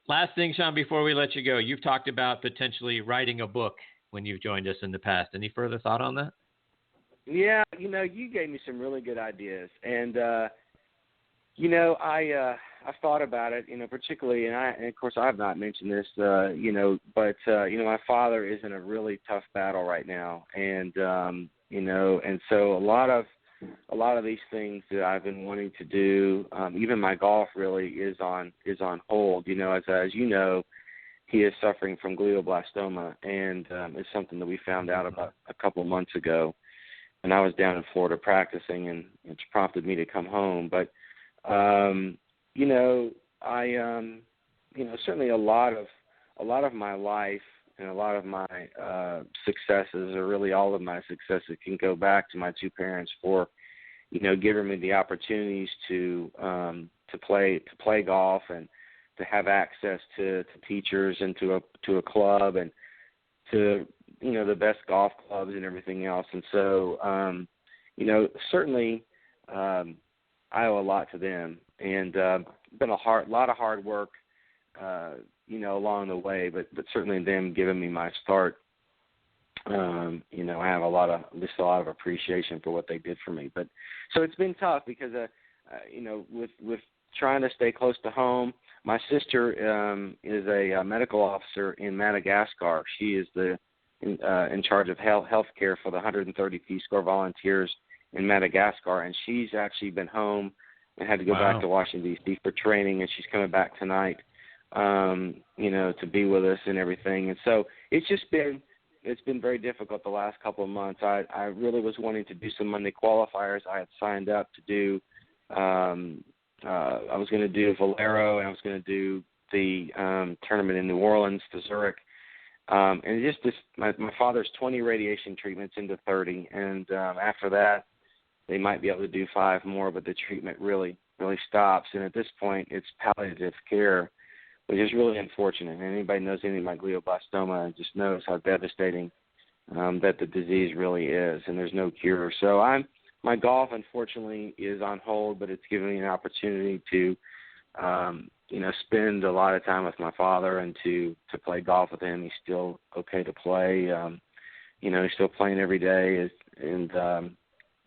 Speaker 2: Last thing, Shaun, before we let you go, you've talked about potentially writing a book when you've joined us in the past. Any further thought on that?
Speaker 7: Yeah, you know, you gave me some really good ideas. And, you know, I've thought about it, you know, particularly, and of course I've not mentioned this, you know, but, you know, my father is in a really tough battle right now. And, you know, and so a lot of these things that I've been wanting to do, even my golf really is on hold. You know, as you know, he is suffering from glioblastoma, and it's something that we found out about a couple of months ago. And I was down in Florida practicing, and it's prompted me to come home. But you know, you know, certainly a lot of my life and a lot of my successes, or really all of my successes, can go back to my two parents for, you know, giving me the opportunities to play golf and to have access to teachers and to a club and to, you know, the best golf clubs and everything else. And so, you know, certainly I owe a lot to them, and been a lot of hard work, you know, along the way, but certainly them giving me my start. You know, I have a lot of appreciation for what they did for me. But so it's been tough because, you know, with trying to stay close to home. My sister is a medical officer in Madagascar. She is in charge of health care for the 130 Peace Corps volunteers in Madagascar, and she's actually been home and had to go back to Washington, D.C. for training, and she's coming back tonight, you know, to be with us and everything. And so it's been very difficult the last couple of months. I really was wanting to do some Monday qualifiers. I had signed up to do I was going to do Valero, and I was going to do the tournament in New Orleans, to Zurich. And just my father's 20 radiation treatments into 30, and after that, they might be able to do 5 more, but the treatment really stops. And at this point, it's palliative care, which is really unfortunate. And anybody knows anything about glioblastoma just knows how devastating that the disease really is, and there's no cure. So my golf, unfortunately, is on hold, but it's given me an opportunity to, you know, spend a lot of time with my father and to play golf with him. He's still okay to play. You know, he's still playing every day,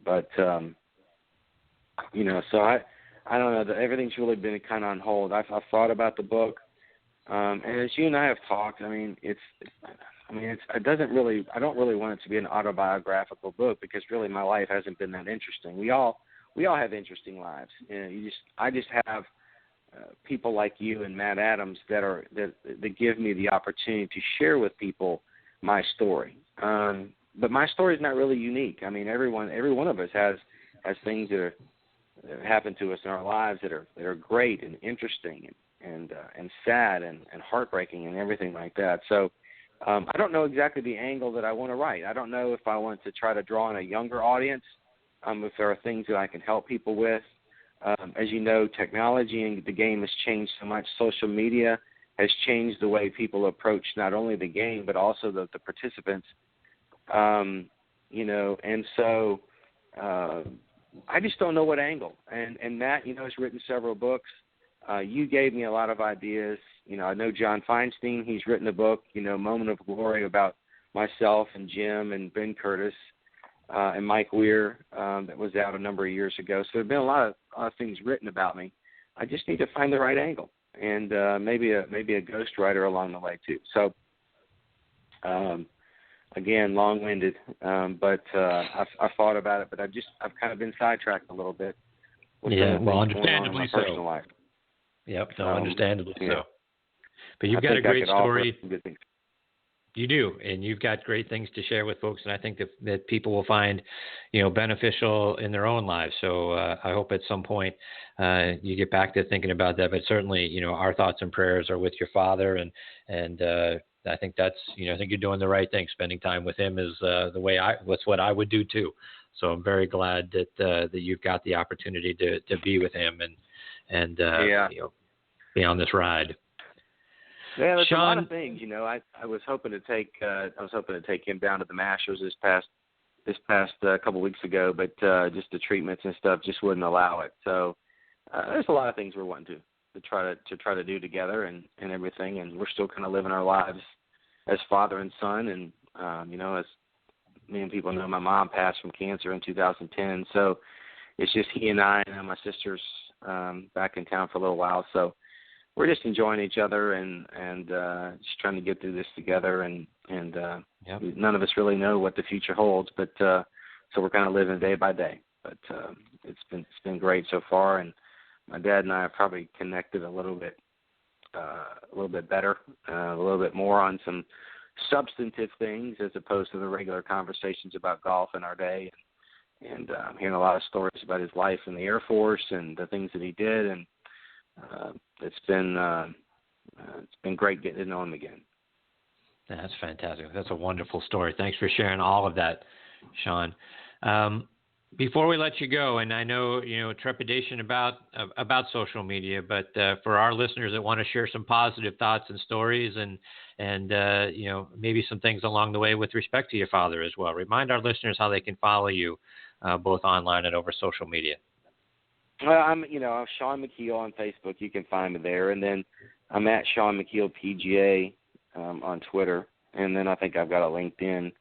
Speaker 7: but you know, so I don't know. Everything's really been kind of on hold. I've thought about the book, and as you and I have talked, I mean, I mean, I don't really want it to be an autobiographical book, because really my life hasn't been that interesting. We all have interesting lives. I just have people like you and Matt Adams that give me the opportunity to share with people my story. But my story is not really unique. I mean, every one of us has things that happen to us in our lives that are great and interesting and sad and heartbreaking and everything like that. So I don't know exactly the angle that I want to write. I don't know if I want to try to draw in a younger audience, if there are things that I can help people with. As you know, technology and the game has changed so much. Social media has changed the way people approach not only the game but also the participants. And so I just don't know what angle. And Matt, has written several books. You gave me a lot of ideas. I know John Feinstein, he's written a book, Moment of Glory, about myself and Jim and Ben Curtis and Mike Weir, that was out a number of years ago. So there have been a lot of things written about me. I just need to find the right angle, and maybe a ghostwriter along the way too. So, again, long-winded, but I've thought about it, but I've kind of been sidetracked a little bit.
Speaker 2: Understandably so.
Speaker 7: Personal life.
Speaker 2: Yep, understandably so.
Speaker 7: Yeah.
Speaker 2: But you've got a great story.
Speaker 7: Good things.
Speaker 2: You do, and you've got great things to share with folks, and I think that people will find, beneficial in their own lives. So I hope at some point you get back to thinking about that. But certainly, our thoughts and prayers are with your father, and I think that's, I think you're doing the right thing. Spending time with him is that's what I would do too. So I'm very glad that you've got the opportunity to be with him and be on this ride.
Speaker 7: Yeah, there's
Speaker 2: Shaun,
Speaker 7: a lot of things. I was hoping to take him down to the Masters this past couple weeks ago, but just the treatments and stuff just wouldn't allow it. So there's a lot of things we're wanting to try to do together and everything, and we're still kind of living our lives as father and son. And as many people know, my mom passed from cancer in 2010, so it's just he and I, and my sister's back in town for a little while. So we're just enjoying each other and just trying to get through this together. And none of us really know what the future holds, but so we're kind of living day by day. But it's been great so far, and my dad and I have probably connected a little bit better, a little bit more on some substantive things as opposed to the regular conversations about golf in our day. And hearing a lot of stories about his life in the Air Force and the things that he did, and it's been great getting to know him again.
Speaker 2: That's fantastic. That's a wonderful story. Thanks for sharing all of that, Shaun. Before we let you go, and I know trepidation about social media, but for our listeners that want to share some positive thoughts and stories, and maybe some things along the way with respect to your father as well, remind our listeners how they can follow you both online and over social media.
Speaker 7: Well, I'm Shaun Micheel on Facebook. You can find me there, and then I'm at Shaun Micheel PGA on Twitter, and then I think I've got a LinkedIn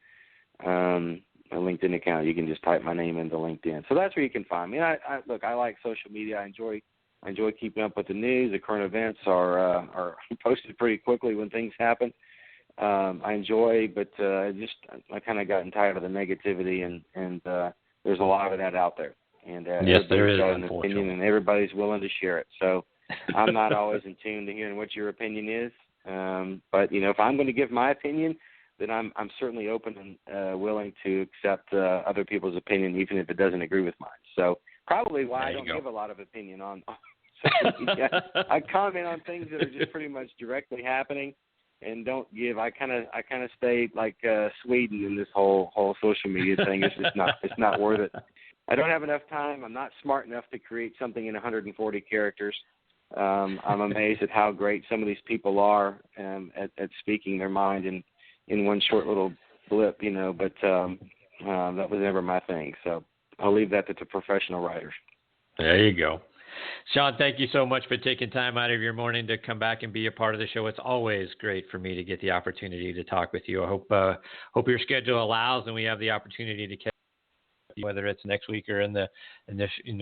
Speaker 7: account. You can just type my name into LinkedIn. So that's where you can find me. I like social media. I enjoy keeping up with the news. The current events are posted pretty quickly when things happen. I enjoy, but I kind of gotten tired of the negativity, and there's a lot of that out there. And
Speaker 2: yes, there is,
Speaker 7: an opinion, and everybody's willing to share it. So I'm not always in tune to hearing what your opinion is. But if I'm going to give my opinion, then I'm certainly open and willing to accept other people's opinion, even if it doesn't agree with mine. So probably why I don't give a lot of opinion on social media. I comment on things that are just pretty much directly happening, and don't give. I kind of stay like Sweden in this whole social media thing. It's not worth it. I don't have enough time. I'm not smart enough to create something in 140 characters. I'm amazed at how great some of these people are at speaking their mind in one short little blip, but that was never my thing. So I'll leave that to the professional writers.
Speaker 2: There you go. Shaun, thank you so much for taking time out of your morning to come back and be a part of the show. It's always great for me to get the opportunity to talk with you. I hope your schedule allows and we have the opportunity to catch you, whether it's next week or in the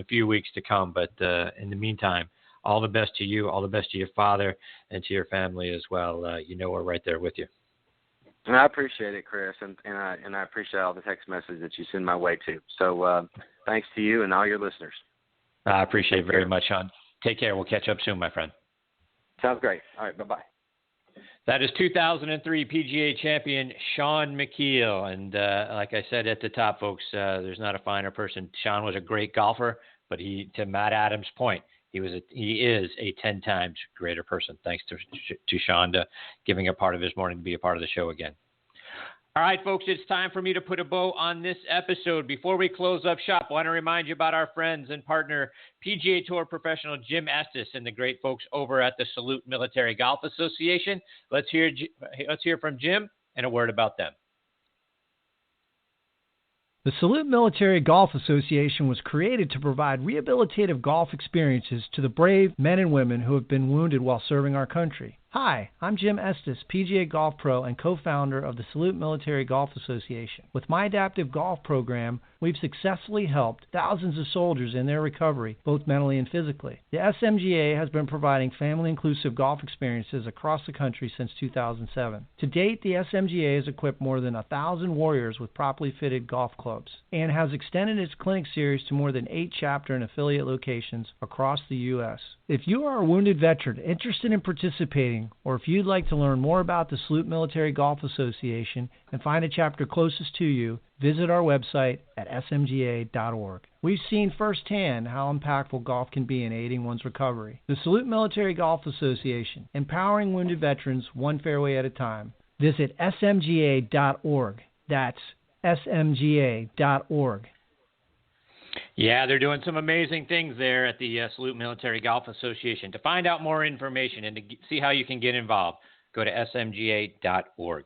Speaker 2: few weeks to come. But in the meantime, all the best to you, all the best to your father and to your family as well. We're right there with you.
Speaker 7: And I appreciate it, Chris, and I appreciate all the text messages that you send my way too. So thanks to you and all your listeners.
Speaker 2: I appreciate it very much, Shaun. Take care. We'll catch up soon, my friend.
Speaker 7: Sounds great. All right, bye-bye.
Speaker 2: That is 2003 PGA champion Shaun Micheel. And like I said at the top, folks, there's not a finer person. Shaun was a great golfer, but to Matt Adams' point, he is a 10 times greater person. Thanks to Shaun giving a part of his morning to be a part of the show again. All right, folks, it's time for me to put a bow on this episode. Before we close up shop, I want to remind you about our friends and partner, PGA Tour professional Jim Estes and the great folks over at the Salute Military Golf Association. Let's hear from Jim and a word about them.
Speaker 8: The Salute Military Golf Association was created to provide rehabilitative golf experiences to the brave men and women who have been wounded while serving our country. Hi, I'm Jim Estes, PGA Golf Pro and co-founder of the Salute Military Golf Association. With my adaptive golf program, we've successfully helped thousands of soldiers in their recovery, both mentally and physically. The SMGA has been providing family-inclusive golf experiences across the country since 2007. To date, the SMGA has equipped more than 1,000 warriors with properly fitted golf clubs and has extended its clinic series to more than 8 chapter and affiliate locations across the U.S. If you are a wounded veteran interested in participating, or if you'd like to learn more about the Salute Military Golf Association and find a chapter closest to you, visit our website at smga.org. We've seen firsthand how impactful golf can be in aiding one's recovery. The Salute Military Golf Association, empowering wounded veterans one fairway at a time. Visit smga.org. That's smga.org.
Speaker 2: Yeah, they're doing some amazing things there at the Salute Military Golf Association. To find out more information and to see how you can get involved, go to smga.org.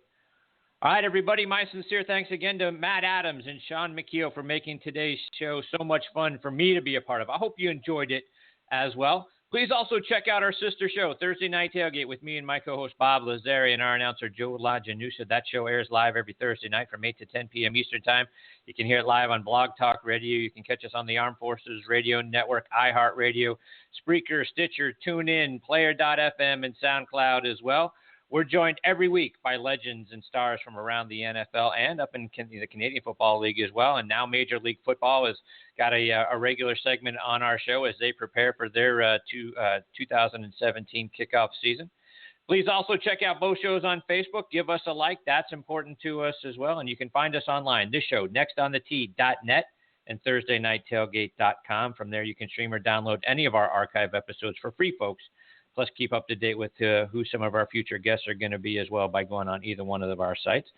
Speaker 2: All right, everybody, my sincere thanks again to Matt Adams and Shaun Micheel for making today's show so much fun for me to be a part of. I hope you enjoyed it as well. Please also check out our sister show, Thursday Night Tailgate, with me and my co-host Bob Lazari and our announcer Joe LaGianusa. That show airs live every Thursday night from 8 to 10 p.m. Eastern Time. You can hear it live on Blog Talk Radio. You can catch us on the Armed Forces Radio Network, iHeartRadio, Spreaker, Stitcher, TuneIn, Player.fm, and SoundCloud as well. We're joined every week by legends and stars from around the NFL and up in the Canadian Football League as well. And now Major League Football has got a regular segment on our show as they prepare for their 2017 kickoff season. Please also check out both shows on Facebook. Give us a like. That's important to us as well. And you can find us online. This show, nextonthetee.net and ThursdayNightTailgate.com. From there, you can stream or download any of our archive episodes for free, folks. Plus, keep up to date with who some of our future guests are going to be as well by going on either one of our sites.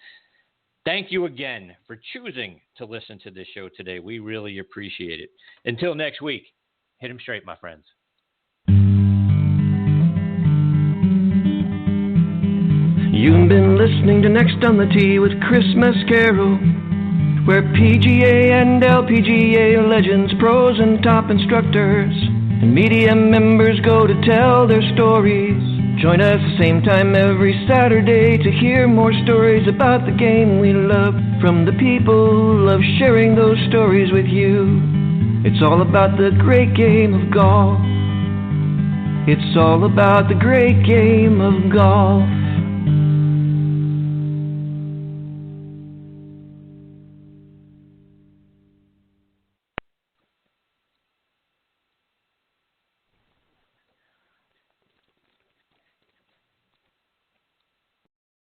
Speaker 2: Thank you again for choosing to listen to this show today. We really appreciate it. Until next week, hit 'em straight, my friends.
Speaker 9: You've been listening to Next on the Tee with Chris Mascaro, where PGA and LPGA legends, pros and top instructors, and media members go to tell their stories. Join us the same time every Saturday to hear more stories about the game we love from the people who love sharing those stories with you. It's all about the great game of golf. It's all about the great game of golf.